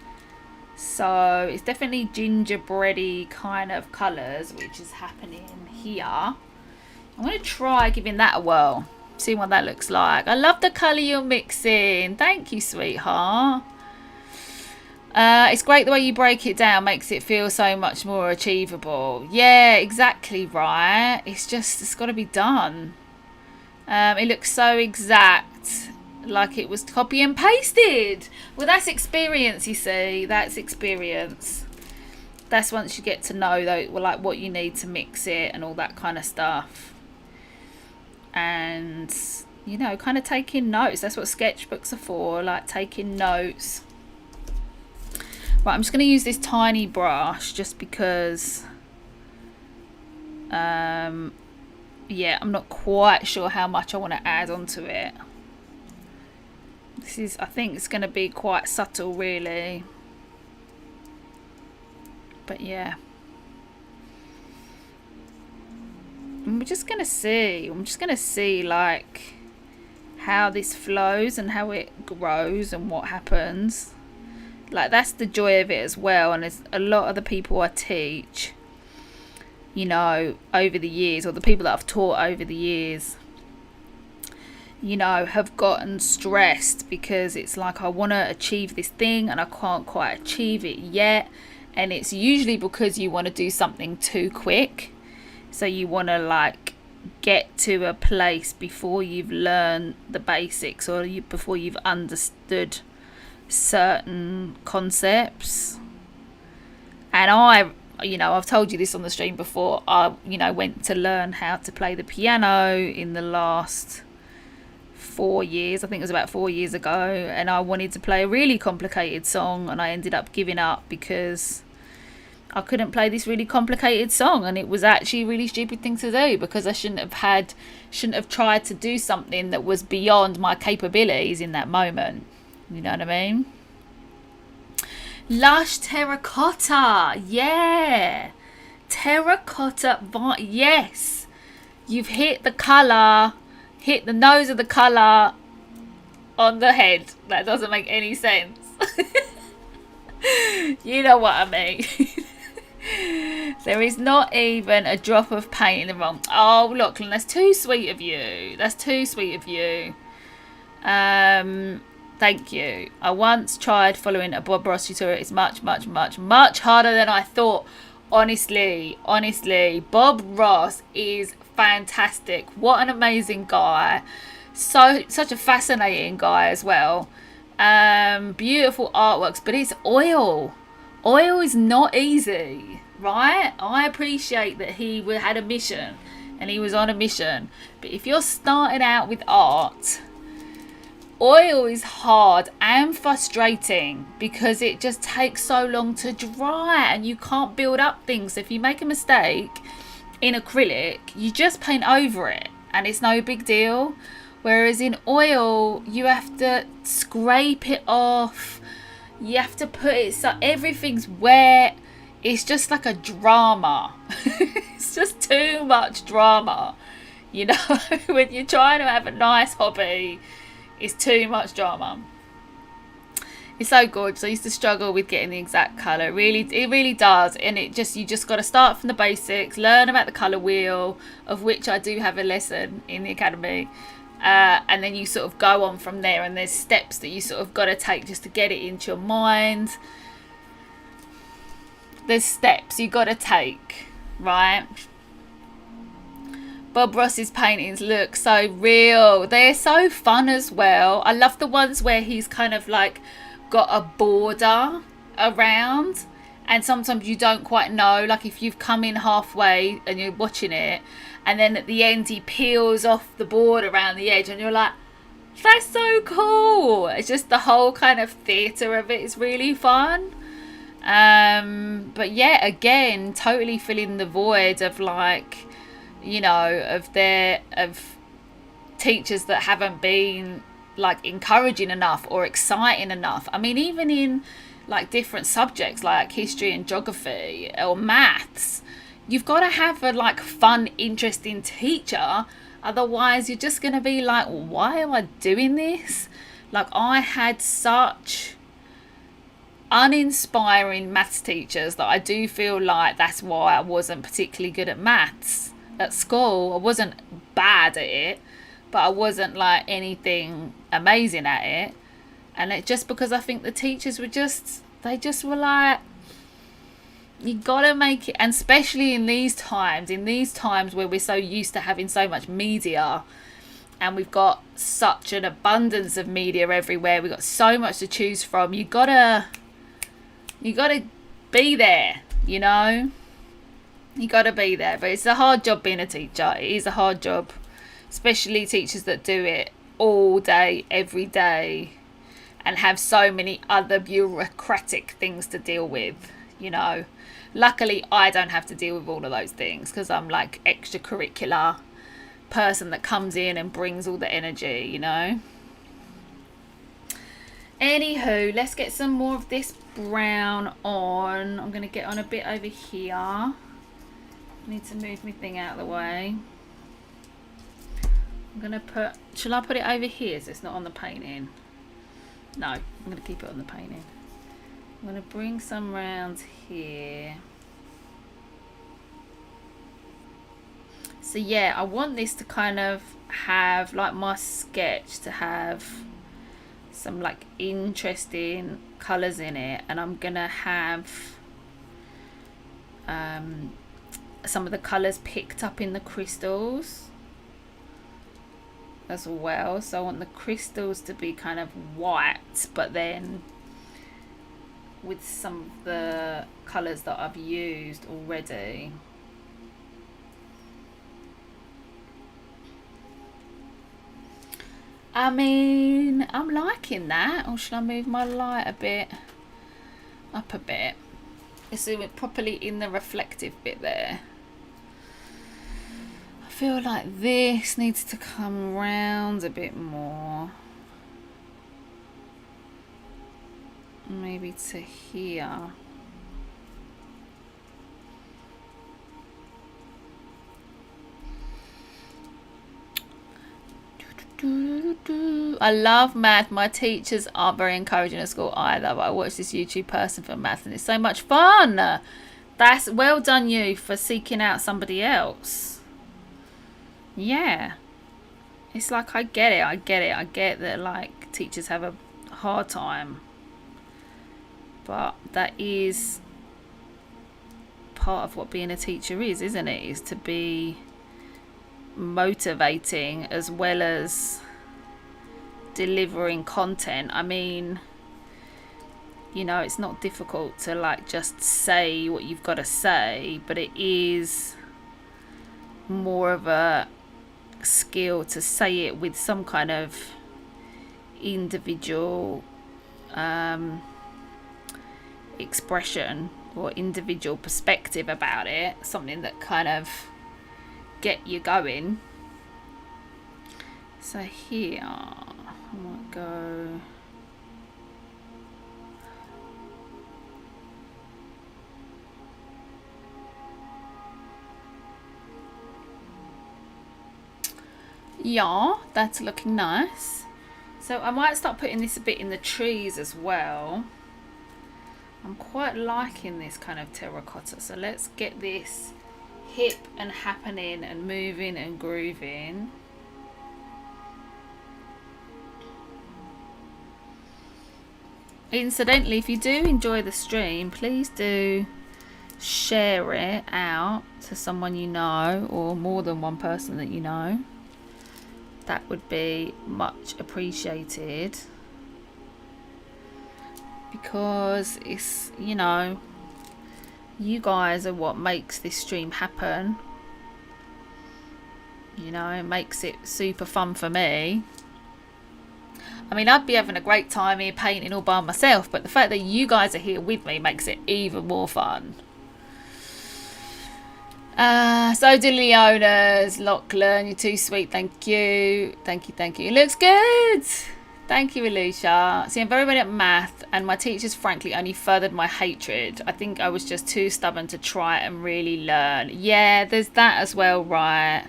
So it's definitely gingerbready kind of colours, which is happening here. I'm going to try giving that a whirl, see what that looks like. I love the colour you're mixing. Thank you, sweetheart. It's great the way you break it down, makes it feel so much more achievable. Yeah, exactly right. It's got to be done. It looks so exact, like it was copy and pasted. Well, that's experience, you see. That's experience. That's once you get to know, though, like what you need to mix it and all that kind of stuff. And, you know, kind of taking notes. That's what sketchbooks are for, like taking notes. Right, I'm just going to use this tiny brush just because... yeah, I'm not quite sure how much I want to add onto it. I think it's going to be quite subtle, really. But yeah. And we're just going to see. I'm just going to see, like, how this flows and how it grows and what happens. Like, that's the joy of it as well. And there's a lot of the people I teach, you know, over the years, or the people that I've taught over the years, you know, have gotten stressed because it's like, I want to achieve this thing and I can't quite achieve it yet. And it's usually because you want to do something too quick. So you want to, like, get to a place before you've learned the basics, or before you've understood certain concepts. And you know, I've told you this on the stream before. I, you know, went to learn how to play the piano in the last 4 years. I think it was about 4 years ago. And I wanted to play a really complicated song, and I ended up giving up because I couldn't play this really complicated song. And it was actually a really stupid thing to do, because I shouldn't have tried to do something that was beyond my capabilities in that moment. You know what I mean? Lush terracotta, yeah, terracotta, yes, you've hit the colour, hit the nose of the colour on the head. That doesn't make any sense. You know what I mean. There is not even a drop of paint in the wrong. Oh, look, that's too sweet of you. That's too sweet of you. Thank you. I once tried following a Bob Ross tutorial. It's much harder than I thought. Honestly, Bob Ross is fantastic. What an amazing guy. Such a fascinating guy as well. Beautiful artworks, but it's oil. Oil is not easy, right? I appreciate that he had a mission and he was on a mission. But if you're starting out with art, oil is hard and frustrating because it just takes so long to dry and you can't build up things. If you make a mistake in acrylic, you just paint over it and it's no big deal. Whereas in oil, you have to scrape it off. You have to put it so everything's wet. It's just like a drama. It's just too much drama. You know, when you're trying to have a nice hobby, it's too much drama. It's so gorgeous. I used to struggle with getting the exact colour. It really does. And you just got to start from the basics, learn about the colour wheel, of which I do have a lesson in the academy. And then you sort of go on from there, and there's steps that you sort of got to take just to get it into your mind. There's steps you got to take, right? Bob Ross's paintings look so real. They're so fun as well. I love the ones where he's kind of like got a border around, and sometimes you don't quite know, like if you've come in halfway and you're watching it, and then at the end he peels off the board around the edge and you're like, that's so cool. It's just the whole kind of theatre of it is really fun. But yeah, again, totally filling the void of like, you know, of teachers that haven't been like encouraging enough or exciting enough. I mean, even in like different subjects like history and geography or maths, you've got to have a like fun, interesting teacher. Otherwise, you're just going to be like, why am I doing this? Like, I had such uninspiring maths teachers that I do feel like that's why I wasn't particularly good at maths at school. I wasn't bad at it, but I wasn't like anything amazing at it. And it just because I think the teachers were just, they just were like, you gotta make it. And especially in these times where we're so used to having so much media, and we've got such an abundance of media everywhere, we've got so much to choose from, you gotta be there, you know, you gotta be there. But it's a hard job being a teacher. It is a hard job, especially teachers that do it all day every day and have so many other bureaucratic things to deal with, you know. Luckily I don't have to deal with all of those things because I'm like extracurricular person that comes in and brings all the energy, you know. Anywho, let's get some more of this brown on. I'm going to get on a bit over here. I need to move my thing out of the way. I'm going to put, shall I put it over here so it's not on the painting? No, I'm going to keep it on the painting. I'm going to bring some round here. So yeah, I want this to kind of have, like my sketch, to have some like interesting colours in it. And I'm going to have some of the colours picked up in the crystals as well. So I want the crystals to be kind of white, but then with some of the colours that I've used already. I mean, I'm liking that. Or should I move my light a bit up a bit? Let's do it properly in the reflective bit there. I feel like this needs to come round a bit more. Maybe to here. I love math. My teachers aren't very encouraging at school either, but I watch this YouTube person for math and it's so much fun. That's well done you for seeking out somebody else. Yeah, it's like I get it. I get that like teachers have a hard time, but that is part of what being a teacher is, isn't it? Is to be motivating as well as delivering content. I mean, you know, it's not difficult to like just say what you've got to say, but it is more of a skill to say it with some kind of individual expression or individual perspective about it, something that kind of get you going. So here I might go yeah, that's looking nice. So I might start putting this a bit in the trees as well. I'm quite liking this kind of terracotta, so let's get this hip and happening and moving and grooving. Incidentally, if you do enjoy the stream, please do share it out to someone you know, or more than one person that you know. That would be much appreciated, because it's, you know, you guys are what makes this stream happen. You know, it makes it super fun for me. I mean, I'd be having a great time here painting all by myself, but the fact that you guys are here with me makes it even more fun. So do Leona's. Lachlan, you're too sweet. Thank you. Thank you, thank you. It looks good. Thank you, Alicia. See, I'm very bad at math, and my teachers, frankly, only furthered my hatred. I think I was just too stubborn to try and really learn. Yeah, there's that as well, right?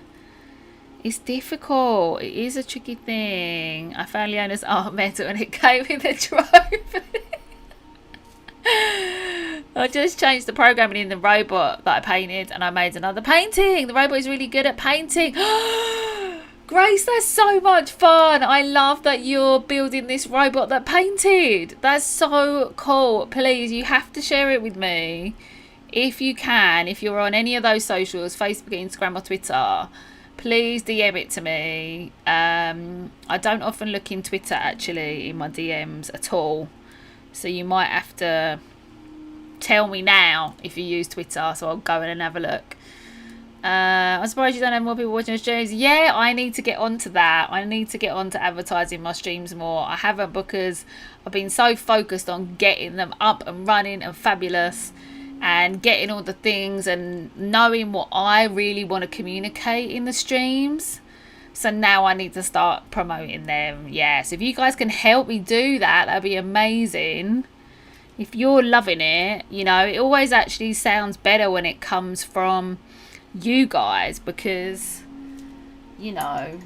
It's difficult. It is a tricky thing. I found Leona's art medal and it came with a trophy. I just changed the programming in the robot that I painted and I made another painting. The robot is really good at painting. Grace, that's so much fun. I love that you're building this robot that painted. That's so cool. Please, you have to share it with me. If you can, if you're on any of those socials, Facebook, Instagram or Twitter, please DM it to me. I don't often look in Twitter actually in my DMs at all. So you might have to tell me now if you use Twitter, so I'll go in and have a look. I'm surprised you don't have more people watching the streams. Yeah, I need to get onto that. I need to get onto advertising my streams more. I haven't because I've been so focused on getting them up and running and fabulous and getting all the things and knowing what I really want to communicate in the streams. So now I need to start promoting them. Yes, if you guys can help me do that, that'd be amazing. If you're loving it, you know, it always actually sounds better when it comes from you guys because, you know,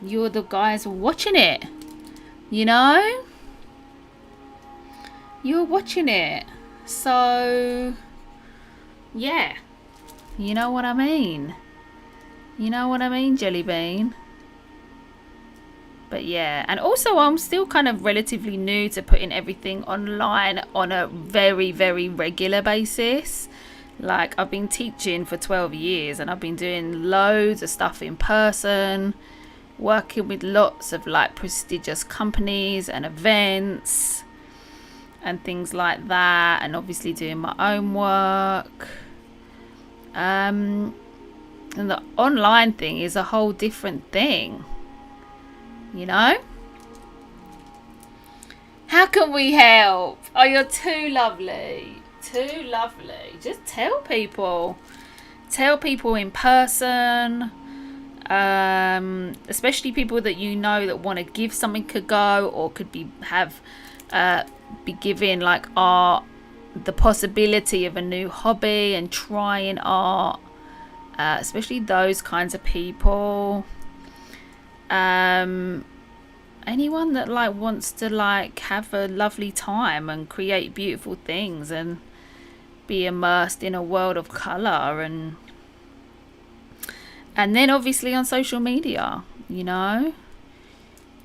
you're the guys watching it, you know? You're watching it. So, yeah. You know what I mean? You know what I mean, Jelly Bean? But yeah, and also I'm still kind of relatively new to putting everything online on a very, very regular basis. Like, I've been teaching for 12 years and I've been doing loads of stuff in person, working with lots of like prestigious companies and events and things like that, and obviously doing my own work. And the online thing is a whole different thing, you know? How can we help? Oh, you're too lovely. Too lovely. Just tell people. Tell people in person. Especially people that you know that want to give something a go or could be given like art, the possibility of a new hobby and trying art. Especially those kinds of people. Anyone that like wants to like have a lovely time and create beautiful things and be immersed in a world of color, and then obviously on social media, you know,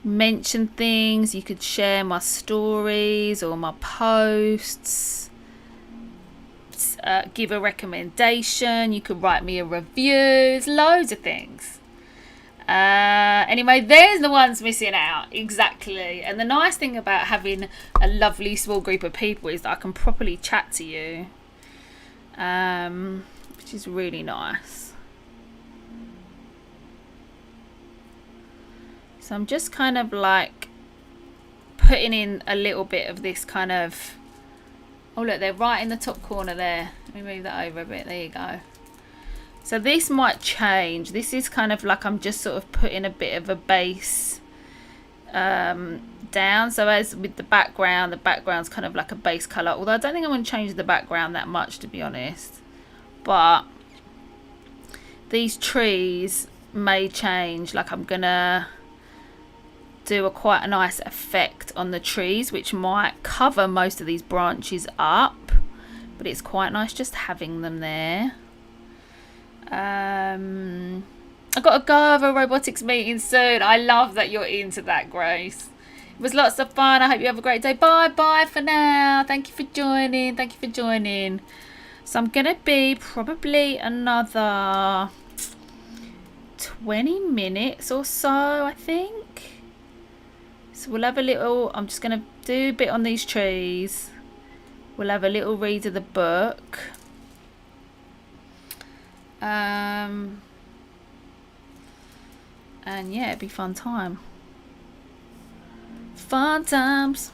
mention things. You could share my stories or my posts, give a recommendation, you could write me a review. There's loads of things. Anyway, there's the ones missing out. Exactly. And the nice thing about having a lovely small group of people is that I can properly chat to you, which is really nice. So I'm just kind of like putting in a little bit of this kind of, oh look, they're right in the top corner there. Let me move that over a bit. There you go. So this might change. This is kind of like I'm just sort of putting a bit of a base down. So as with the background's kind of like a base colour. Although I don't think I'm going to change the background that much, to be honest. But these trees may change. Like I'm going to do quite a nice effect on the trees, which might cover most of these branches up. But it's quite nice just having them there. I got to go over a robotics meeting soon. I love that you're into that, Grace. It was lots of fun. I hope you have a great day. Bye for now. Thank you for joining. So I'm gonna be probably another 20 minutes or so, I think. So we'll have a little, I'm just gonna do a bit on these trees. We'll have a little read of the book. And yeah, it'd be fun time. Fun times.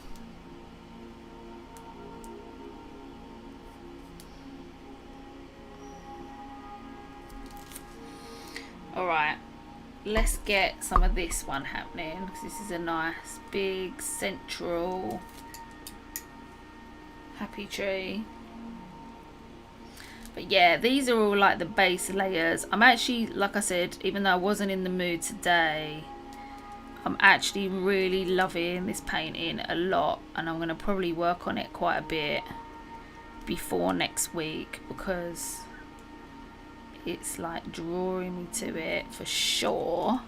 Alright, let's get some of this one happening, because this is a nice big central happy tree. But yeah, these are all like the base layers. I'm actually, like I said, even though I wasn't in the mood today, I'm actually really loving this painting a lot, and I'm going to probably work on it quite a bit before next week, because it's like drawing me to it for sure.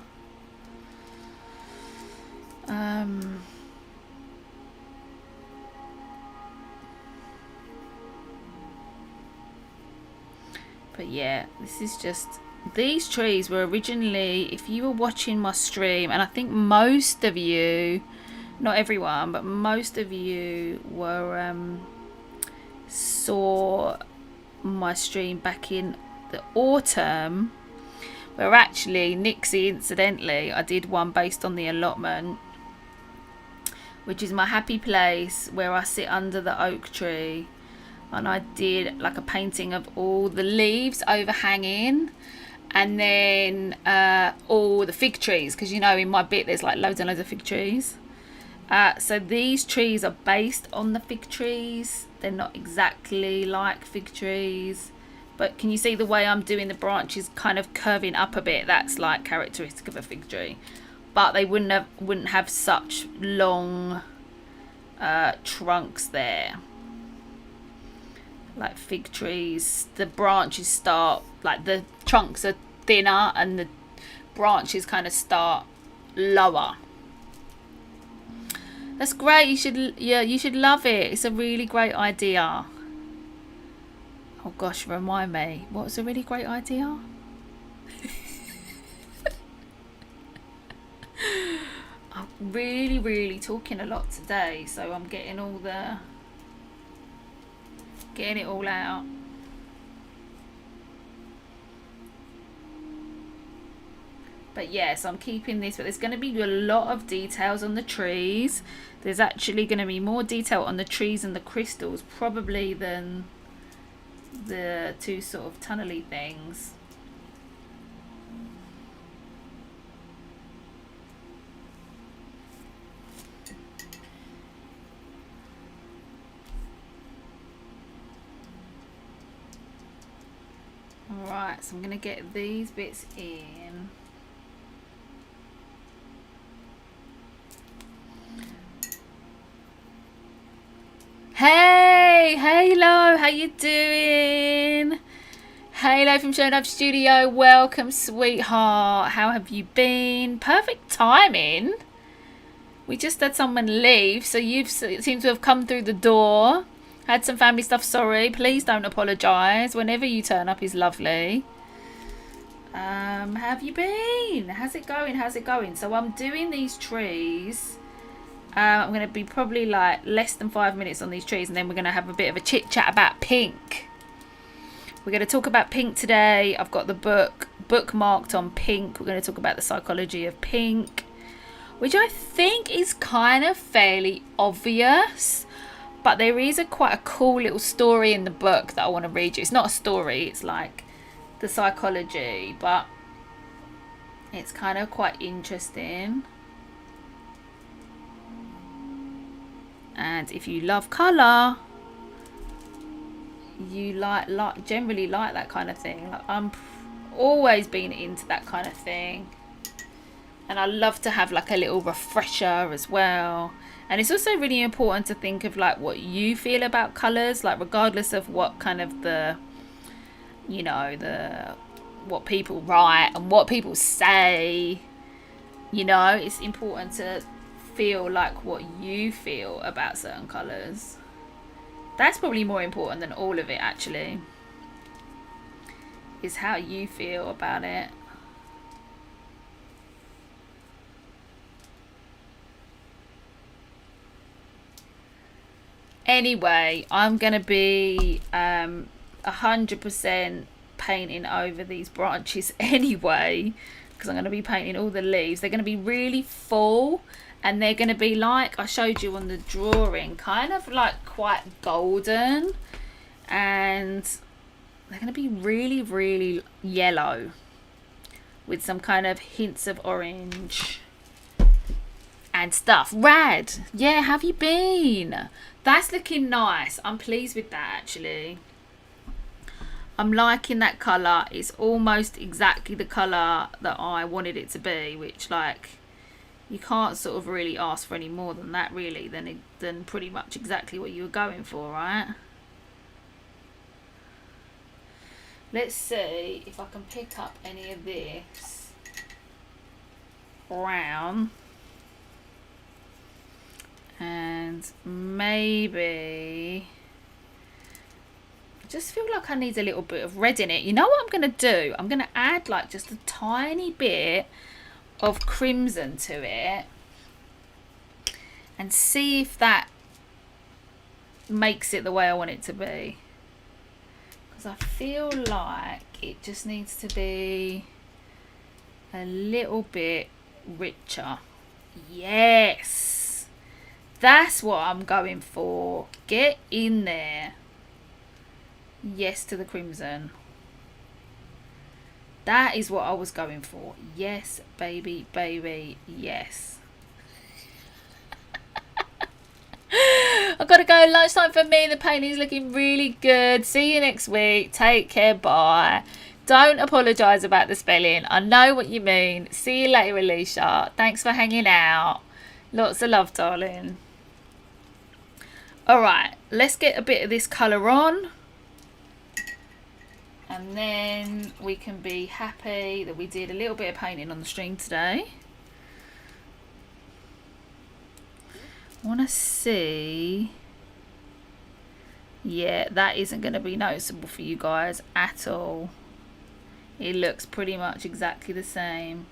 But yeah, this is just, these trees were originally, if you were watching my stream, and I think most of you, not everyone, but most of you were saw my stream back in the autumn, where actually Nixie, incidentally, I did one based on the allotment, which is my happy place where I sit under the oak tree, and I did like a painting of all the leaves overhanging, and then all the fig trees, because you know in my bit there's like loads and loads of fig trees. So these trees are based on the fig trees. They're not exactly like fig trees, but can you see the way I'm doing the branches kind of curving up a bit? That's like characteristic of a fig tree, but they wouldn't have such long trunks there. Like fig trees, the branches start, like the trunks are thinner and the branches kind of start lower. That's great. You should love it. It's a really great idea. Oh gosh, remind me, what was a really great idea? I'm really talking a lot today, so I'm getting it all out. But yeah, so I'm keeping this, but there's going to be a lot of details on the trees. There's actually going to be more detail on the trees and the crystals probably than the two sort of tunnely things. Alright, so I'm going to get these bits in. Hey, Halo, how you doing? Halo from Show Love Studio, welcome, sweetheart. How have you been? Perfect timing. We just had someone leave, so you seem to have come through the door. Had some family stuff, sorry. Please don't apologise. Whenever you turn up is lovely. How have you been? How's it going? So I'm doing these trees. I'm going to be probably like less than 5 minutes on these trees, and then we're going to have a bit of a chit chat about pink. We're going to talk about pink today. I've got the book bookmarked on pink. We're going to talk about the psychology of pink, which I think is kind of fairly obvious, but there is quite a cool little story in the book that I want to read you. It's not a story, it's like the psychology, but it's kind of quite interesting. And if you love colour, you generally like that kind of thing. Like I'm always been into that kind of thing, and I love to have like a little refresher as well. And it's also really important to think of like what you feel about colours, like regardless of what kind of what people write and what people say, it's important to feel like what you feel about certain colours. That's probably more important than all of it, actually, is how you feel about it. Anyway, I'm going to be 100% painting over these branches anyway, because I'm going to be painting all the leaves. They're going to be really full, And they're going to be like I showed you on the drawing, kind of like quite golden, and they're going to be really, really yellow with some kind of hints of orange and stuff. Rad. Yeah, have you been? That's looking nice. I'm pleased with that, actually. I'm liking that colour. It's almost exactly the colour that I wanted it to be, which, like, you can't sort of really ask for any more than that, really, than pretty much exactly what you were going for, right? Let's see if I can pick up any of this brown. And maybe I just feel like I need a little bit of red in it. You know what I'm going to do? I'm going to add like just a tiny bit of crimson to it and see if that makes it the way I want it to be. Because I feel like it just needs to be a little bit richer. Yes! That's what I'm going for. Get in there. Yes to the crimson. That is what I was going for. Yes, baby, baby, yes. I've got to go. Lunchtime for me. The painting's looking really good. See you next week. Take care. Bye. Don't apologise about the spelling. I know what you mean. See you later, Alicia. Thanks for hanging out. Lots of love, darling. Alright, let's get a bit of this colour on. And then we can be happy that we did a little bit of painting on the stream today. I want to see. Yeah, that isn't going to be noticeable for you guys at all. It looks pretty much exactly the same.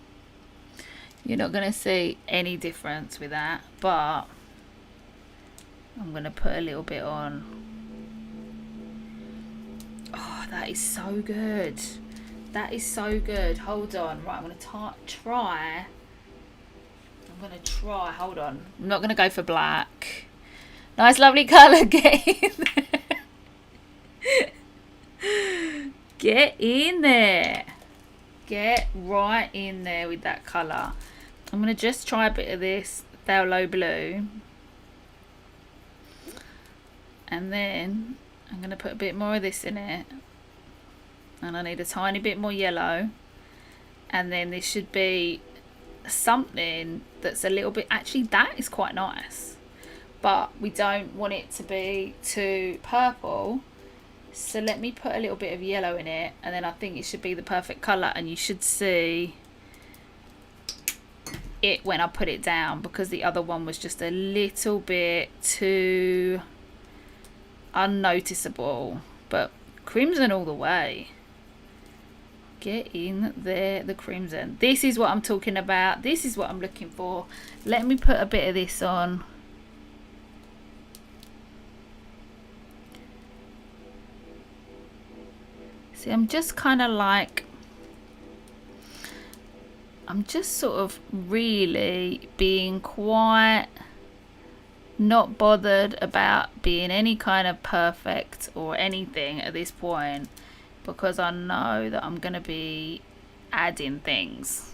You're not going to see any difference with that, but I'm going to put a little bit on. Oh, that is so good. That is so good. Hold on. Right, I'm going to try. I'm going to try. Hold on. I'm not going to go for black. Nice, lovely colour. Get in there. Get in there. Get right in there with that colour. I'm going to just try a bit of this phthalo blue. And then I'm going to put a bit more of this in it. And I need a tiny bit more yellow. And then this should be something that's a little bit... Actually, that is quite nice. But we don't want it to be too purple. So let me put a little bit of yellow in it. And then I think it should be the perfect colour. And you should see it when I put it down. Because the other one was just a little bit too... unnoticeable, but crimson all the way. Get in there, the crimson. This is what I'm talking about. This is what I'm looking for. Let me put a bit of this on. See, I'm just kind of like, I'm just sort of really being quite not bothered about being any kind of perfect or anything at this point, because I know that I'm going to be adding things.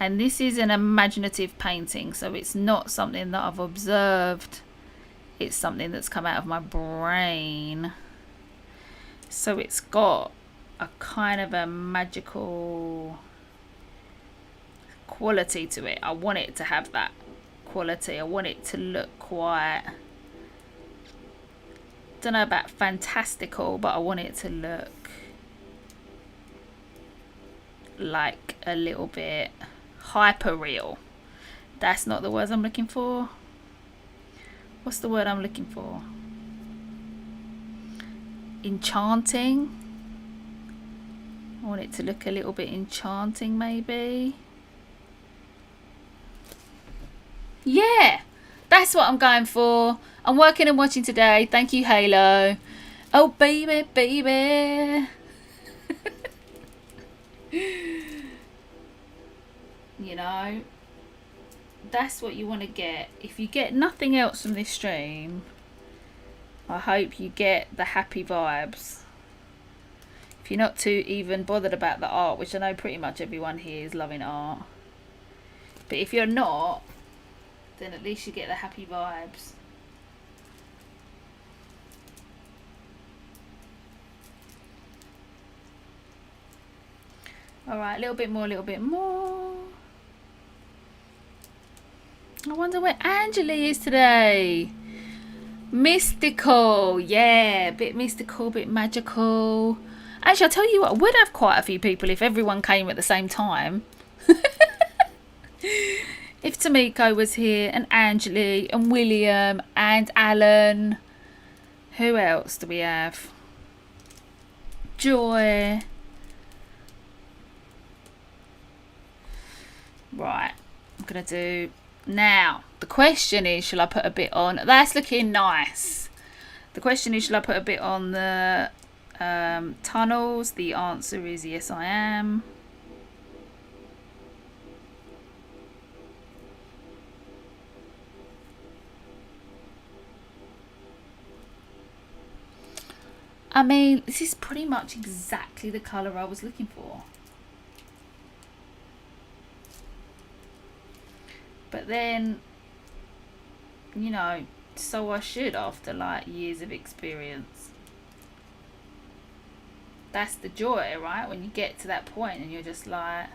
And this is an imaginative painting, so it's not something that I've observed. It's something that's come out of my brain. So it's got a kind of a magical quality to it. I want it to have that quality. I want it to look quite, don't know about fantastical, but I want it to look like a little bit hyper real. That's not the words I'm looking for. What's the word I'm looking for? Enchanting. I want it to look a little bit enchanting, maybe. Yeah, that's what I'm going for. I'm working and watching today. Thank you, Halo. Oh, baby, baby. You know, that's what you want to get. If you get nothing else from this stream, I hope you get the happy vibes. If you're not too even bothered about the art, which I know pretty much everyone here is loving art, but if you're not, then at least you get the happy vibes. Alright, a little bit more, a little bit more. I wonder where Angela is today. Mystical, yeah, a bit mystical, a bit magical. Actually, I'll tell you what, I would have quite a few people if everyone came at the same time. If Tamiko was here, and Angeli, and William, and Alan. Who else do we have? Joy. Right, I'm going to do... Now, the question is, shall I put a bit on? That's looking nice. The question is, shall I put a bit on the tunnels? The answer is yes, I am. I mean, this is pretty much exactly the colour I was looking for. But then, you know, so I should after like years of experience. That's the joy, right? When you get to that point and you're just like...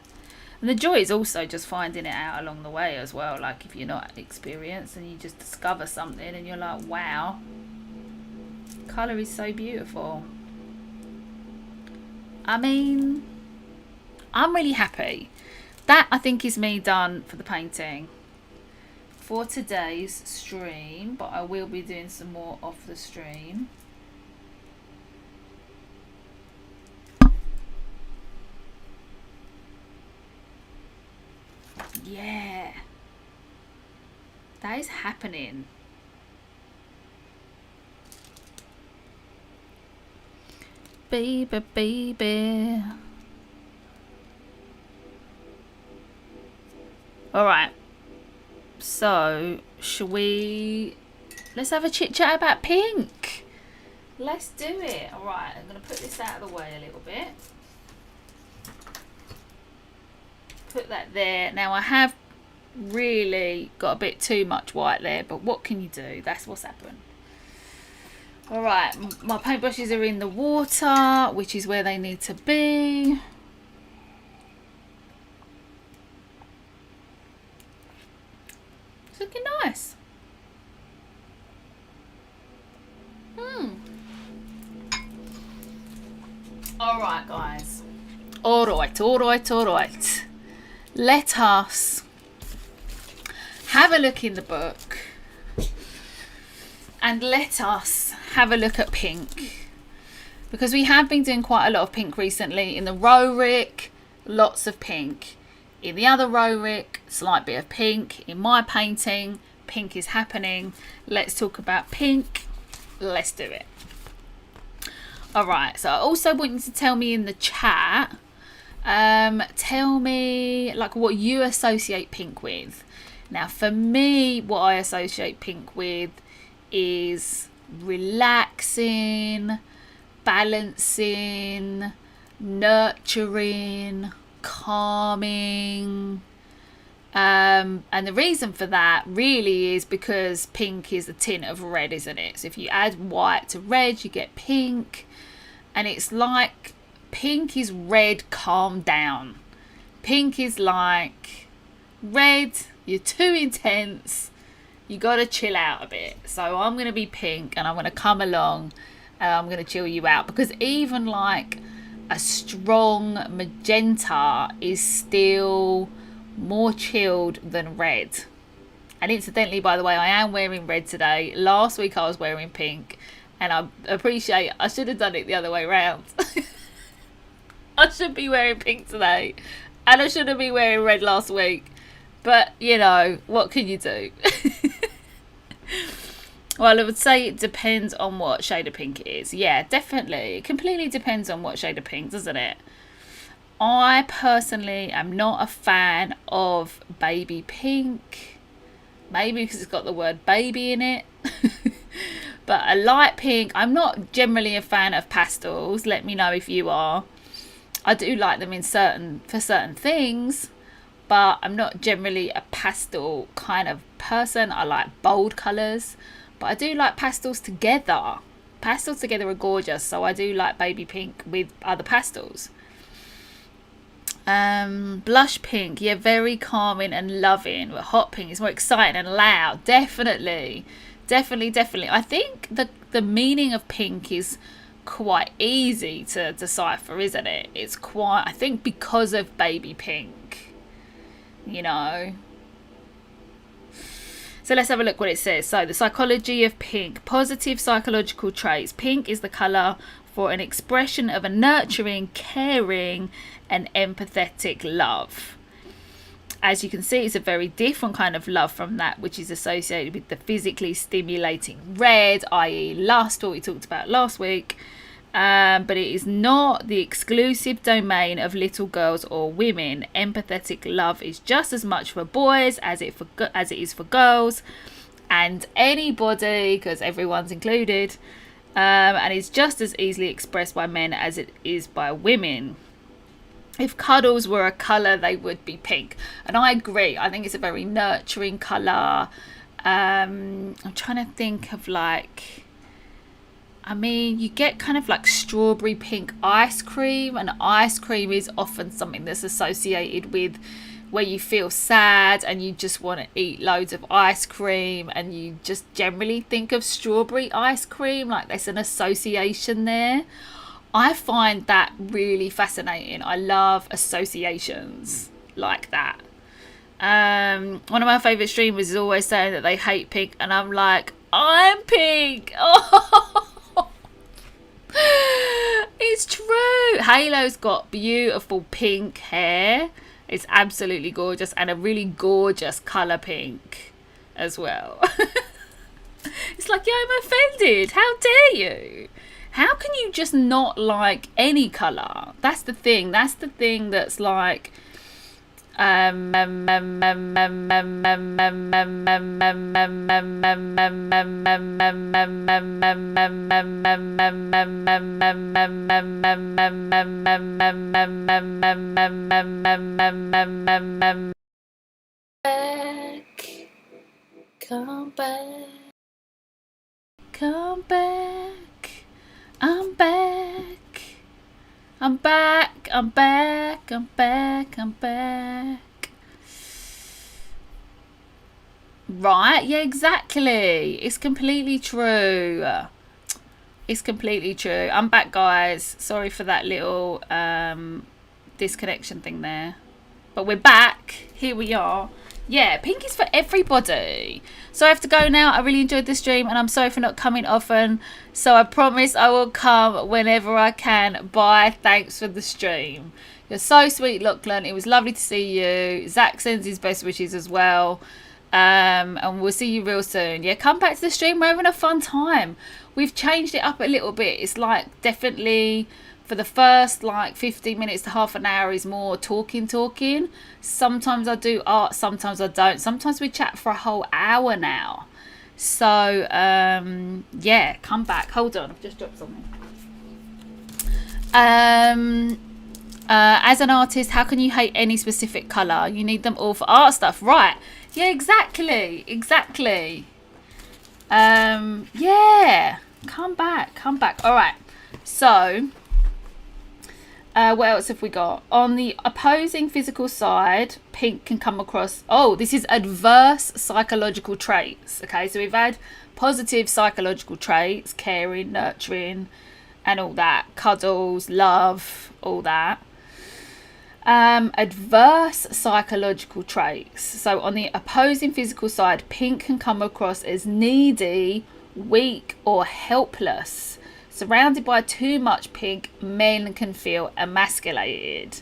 And the joy is also just finding it out along the way as well. Like if you're not experienced and you just discover something and you're like, wow, colour is so beautiful. I mean, I'm really happy. That I think is me done for the painting. For today's stream, but I will be doing some more off the stream. Yeah, that is happening. Baby, baby. All right. So, shall we... Let's have a chit chat about pink. Let's do it. All right, I'm going to put this out of the way a little bit. Put that there. Now, I have really got a bit too much white there, but what can you do? That's what's happened. All right, my paintbrushes are in the water, which is where they need to be. Looking nice. Alright guys. Alright. Let us have a look in the book. And let us have a look at pink. Because we have been doing quite a lot of pink recently. In the Rorick, lots of pink. In the other Rorick, slight bit of pink. In my painting, pink is happening. Let's talk about pink. Let's do it. Alright, so I also want you to tell me in the chat, tell me like what you associate pink with. Now for me, what I associate pink with is relaxing, balancing, nurturing, calming, and the reason for that really is because pink is a tint of red, isn't it? So if you add white to red, you get pink, and it's like pink is red calmed down. Pink is like red, you're too intense, you gotta chill out a bit. So I'm gonna be pink and I'm gonna come along and I'm gonna chill you out, because even like a strong magenta is still more chilled than red. And incidentally, by the way, I am wearing red today. Last week I was wearing pink, and I appreciate I should have done it the other way around. I should be wearing pink today and I shouldn't be wearing red last week, but you know, what can you do? Well, I would say it depends on what shade of pink it is. Yeah, definitely. It completely depends on what shade of pink, doesn't it? I personally am not a fan of baby pink. maybe because it's got the word baby in it. But a light pink. I'm not generally a fan of pastels. Let me know if you are. I do like them for certain things, but I'm not generally a pastel kind of person. I like bold colours, but I do like pastels together. Pastels together are gorgeous, so I do like baby pink with other pastels. Blush pink, yeah, very calming and loving. But hot pink is more exciting and loud. Definitely. I think the meaning of pink is quite easy to decipher, isn't it? It's quite, I think, because of baby pink, you know. So let's have a look what it says. So the psychology of pink, positive psychological traits. Pink is the colour for an expression of a nurturing, caring and empathetic love. As you can see, it's a very different kind of love from that which is associated with the physically stimulating red, i.e. lust, what we talked about last week. But it is not the exclusive domain of little girls or women. Empathetic love is just as much for boys as it is for girls and anybody, because everyone's included, and is just as easily expressed by men as it is by women. If cuddles were a colour, they would be pink. And I agree. I think it's a very nurturing colour. I'm trying to think of you get kind of like strawberry pink ice cream. And ice cream is often something that's associated with where you feel sad and you just want to eat loads of ice cream. And you just generally think of strawberry ice cream. Like there's an association there. I find that really fascinating. I love associations like that. One of my favourite streamers is always saying that they hate pink, and I'm like, I'm pink. Oh, it's true. Halo's got beautiful pink hair. It's absolutely gorgeous, and a really gorgeous colour pink as well. It's like, yeah, I'm offended. How dare you? How can you just not like any colour? That's the thing. That's like come back. I'm back. Right, yeah, exactly. It's completely true. I'm back, guys. Sorry for that little disconnection thing there. But we're back. Here we are. Yeah, pink is for everybody. So I have to go now. I really enjoyed the stream and I'm sorry for not coming often. So I promise I will come whenever I can. Bye. Thanks for the stream. You're so sweet, Lachlan. It was lovely to see you. Zach sends his best wishes as well. And we'll see you real soon. Yeah, come back to the stream. We're having a fun time. We've changed it up a little bit. It's like definitely for the first like 15 minutes to half an hour is more talking. Sometimes I do art, sometimes I don't. Sometimes we chat for a whole hour now. So yeah, come back. Hold on, I've just dropped something. As an artist, how can you hate any specific colour? You need them all for art stuff, right? Yeah, exactly. Yeah, come back. All right, so what else have we got? On the opposing physical side, pink can come across, this is adverse psychological traits. Okay, so we've had positive psychological traits, caring, nurturing and all that, cuddles, love, all that. Adverse psychological traits. So on the opposing physical side, pink can come across as needy, weak or helpless. Surrounded by too much pink, men can feel emasculated.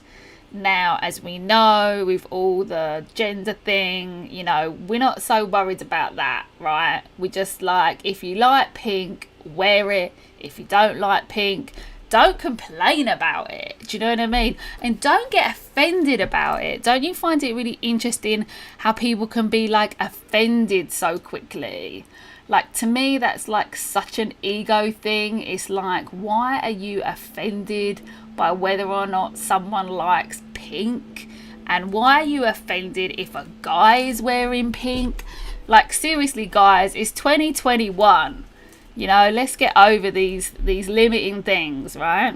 Now, as we know, with all the gender thing, you know, we're not so worried about that, right? We just like, if you like pink, wear it. If you don't like pink, don't complain about it. Do you know what I mean? And don't get offended about it. Don't you find it really interesting how people can be like offended so quickly? Like, to me, that's like such an ego thing. It's like, why are you offended by whether or not someone likes pink? And why are you offended if a guy is wearing pink? Like, seriously, guys, it's 2021. You know, let's get over these limiting things, right?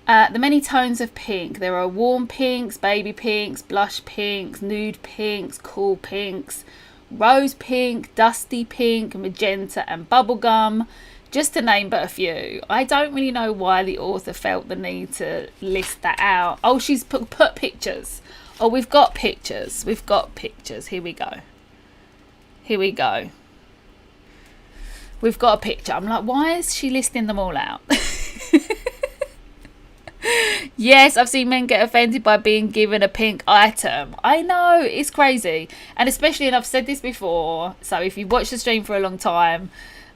The many tones of pink. There are warm pinks, baby pinks, blush pinks, nude pinks, cool pinks, rose pink, dusty pink, magenta and bubblegum, just to name but a few. I don't really know why the author felt the need to list that out. Oh, she's put pictures. Oh, we've got pictures. We've got pictures. Here we go. Here we go. We've got a picture. I'm like, why is she listing them all out? Yes, I've seen men get offended by being given a pink item. I know, it's crazy. And especially, and I've said this before, so if you've watched the stream for a long time,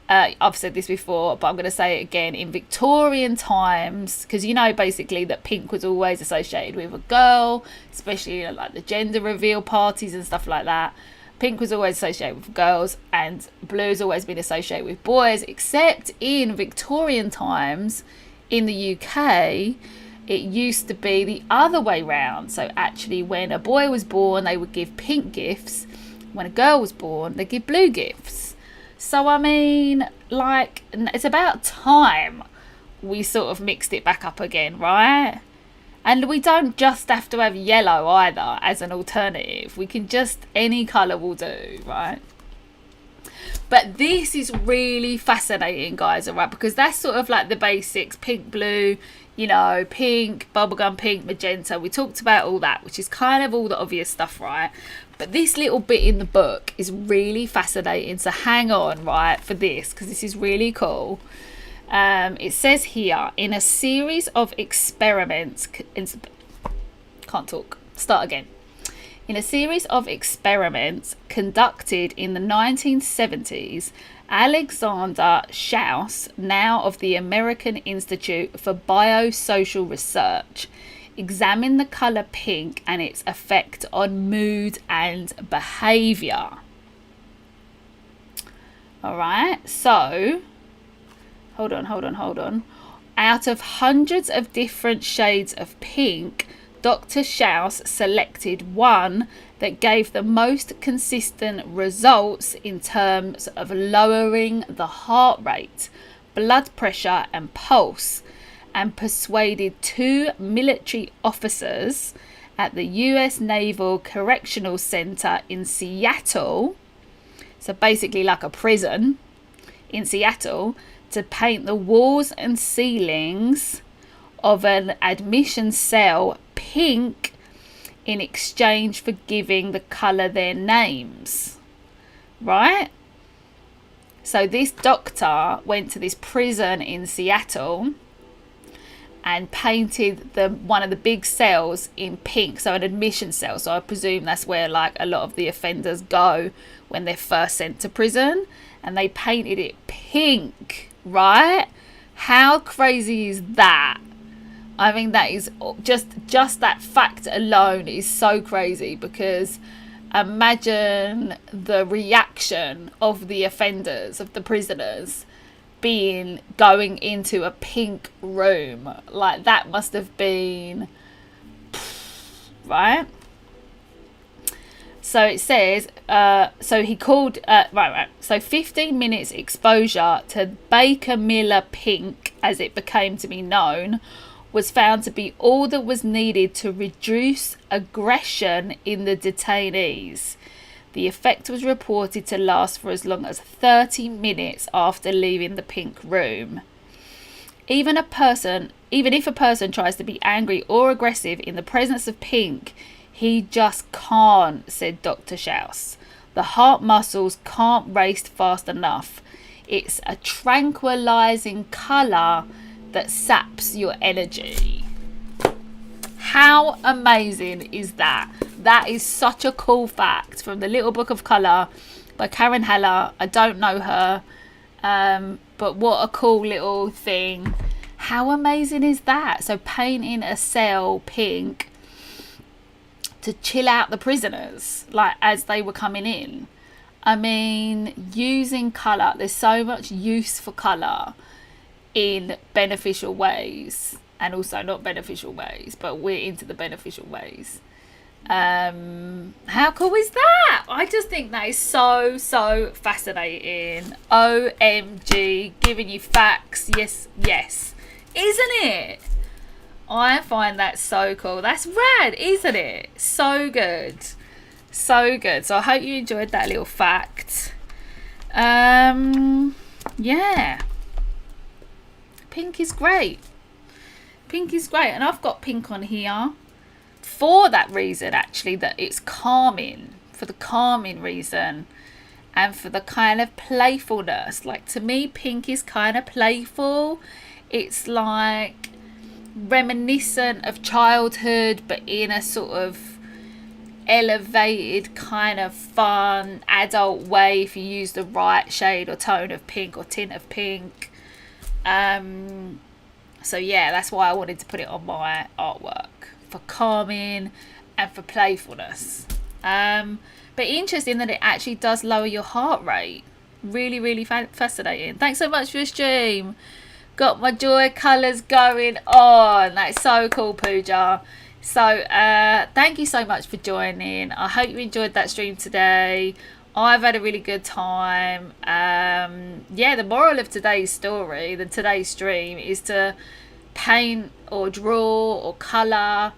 I've said this before, but I'm going to say it again. In Victorian times, because you know basically that pink was always associated with a girl, especially, you know, like the gender reveal parties and stuff like that. Pink was always associated with girls, and blue's always been associated with boys, except in Victorian times in the UK, it used to be the other way round. So actually, when a boy was born, they would give pink gifts. When a girl was born, they give blue gifts. So, I mean, like, it's about time we sort of mixed it back up again, right? And we don't just have to have yellow either as an alternative. We can just, any colour will do, right? But this is really fascinating, guys, all right? Because that's sort of like the basics. Pink, blue, you know, pink, bubblegum pink, magenta. We talked about all that, which is kind of all the obvious stuff, right? But this little bit in the book is really fascinating. So hang on, right, for this, because this is really cool. It says here, in a series of experiments, can't talk, start again. In a series of experiments conducted in the 1970s, Alexander Schaus, now of the American Institute for Biosocial Research, examined the colour pink and its effect on mood and behaviour. All right, so hold on. Out of hundreds of different shades of pink, Dr. Schaus selected one that gave the most consistent results in terms of lowering the heart rate, blood pressure and pulse, and persuaded 2 military officers at the US Naval Correctional Center in Seattle, so basically like a prison in Seattle, to paint the walls and ceilings of an admission cell pink in exchange for giving the colour their names, right? So this doctor went to this prison in Seattle and painted one of the big cells in pink, so an admission cell. So I presume that's where like a lot of the offenders go when they're first sent to prison, and they painted it pink, right? How crazy is that? I mean, that is just that fact alone is so crazy, because imagine the reaction of the offenders, of the prisoners, going into a pink room. Like, that must have been, right? So it says, so he called, so 15 minutes exposure to Baker Miller pink, as it became to be known, was found to be all that was needed to reduce aggression in the detainees. The effect was reported to last for as long as 30 minutes after leaving the pink room. Even if a person tries to be angry or aggressive in the presence of pink, he just can't, said Dr. Schaus. The heart muscles can't race fast enough. It's a tranquilizing colour that saps your energy. How amazing is that? That is such a cool fact from the Little Book of Colour by Karen Haller. I don't know her. But what a cool little thing. How amazing is that? So painting a cell pink to chill out the prisoners, like as they were coming in. I mean, using colour, there's so much use for colour in beneficial ways and also not beneficial ways, but we're into the beneficial ways. How cool is that? I just think that is so fascinating. OMG, giving you facts. Yes, isn't it? I find that so cool. That's rad, isn't it? So good. So I hope you enjoyed that little fact. Yeah, pink is great. And I've got pink on here for that reason, actually, that it's calming, for the calming reason, and for the kind of playfulness. Like, to me, pink is kind of playful. It's like reminiscent of childhood, but in a sort of elevated kind of fun adult way, if you use the right shade or tone of pink or tint of pink. So yeah, that's why I wanted to put it on my artwork, for calming and for playfulness. But interesting that it actually does lower your heart rate. Really fascinating. Thanks so much for your stream. Got my joy colours going on. That's so cool, Pooja. So thank you so much for joining. I hope you enjoyed that stream today. I've had a really good time. Yeah, the moral of today's stream is to paint or draw or colour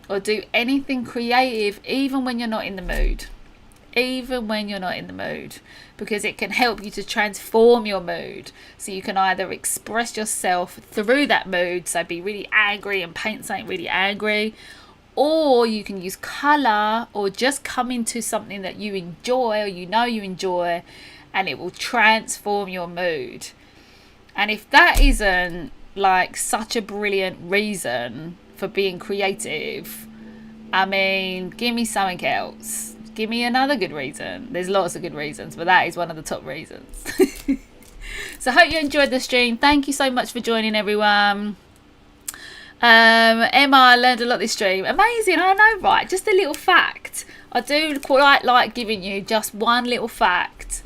or do anything creative even when you're not in the mood. Because it can help you to transform your mood. So you can either express yourself through that mood, so be really angry and paint something really angry, or you can use colour or just come into something that you enjoy or you enjoy, and it will transform your mood. And if that isn't like such a brilliant reason for being creative, I mean, give me something else. Give me another good reason. There's lots of good reasons, but that is one of the top reasons. So I hope you enjoyed the stream. Thank you so much for joining, everyone. Emma, I learned a lot this stream. Amazing, I know, right? Just a little fact. I do quite like giving you just one little fact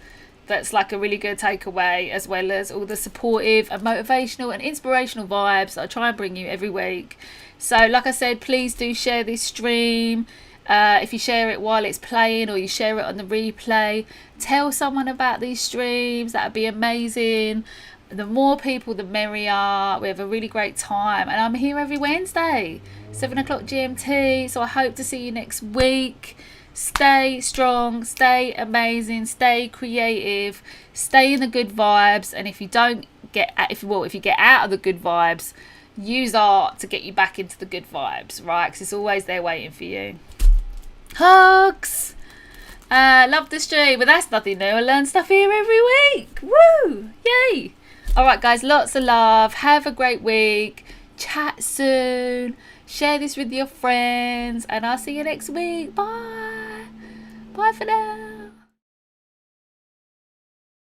that's like a really good takeaway, as well as all the supportive and motivational and inspirational vibes that I try and bring you every week. So like I said, please do share this stream. If you share it while it's playing or you share it on the replay, tell someone about these streams. That would be amazing. The more people, the merrier. We have a really great time, and I'm here every Wednesday, 7 o'clock GMT. So I hope to see you next week. Stay strong, stay amazing, stay creative, stay in the good vibes. And if you get out of the good vibes, use art to get you back into the good vibes, right? Because it's always there waiting for you. Hugs. Love the stream, but that's nothing new. I learn stuff here every week. Woo! Yay! Alright guys, lots of love. Have a great week. Chat soon. Share this with your friends, and I'll see you next week. Bye. Bye for now.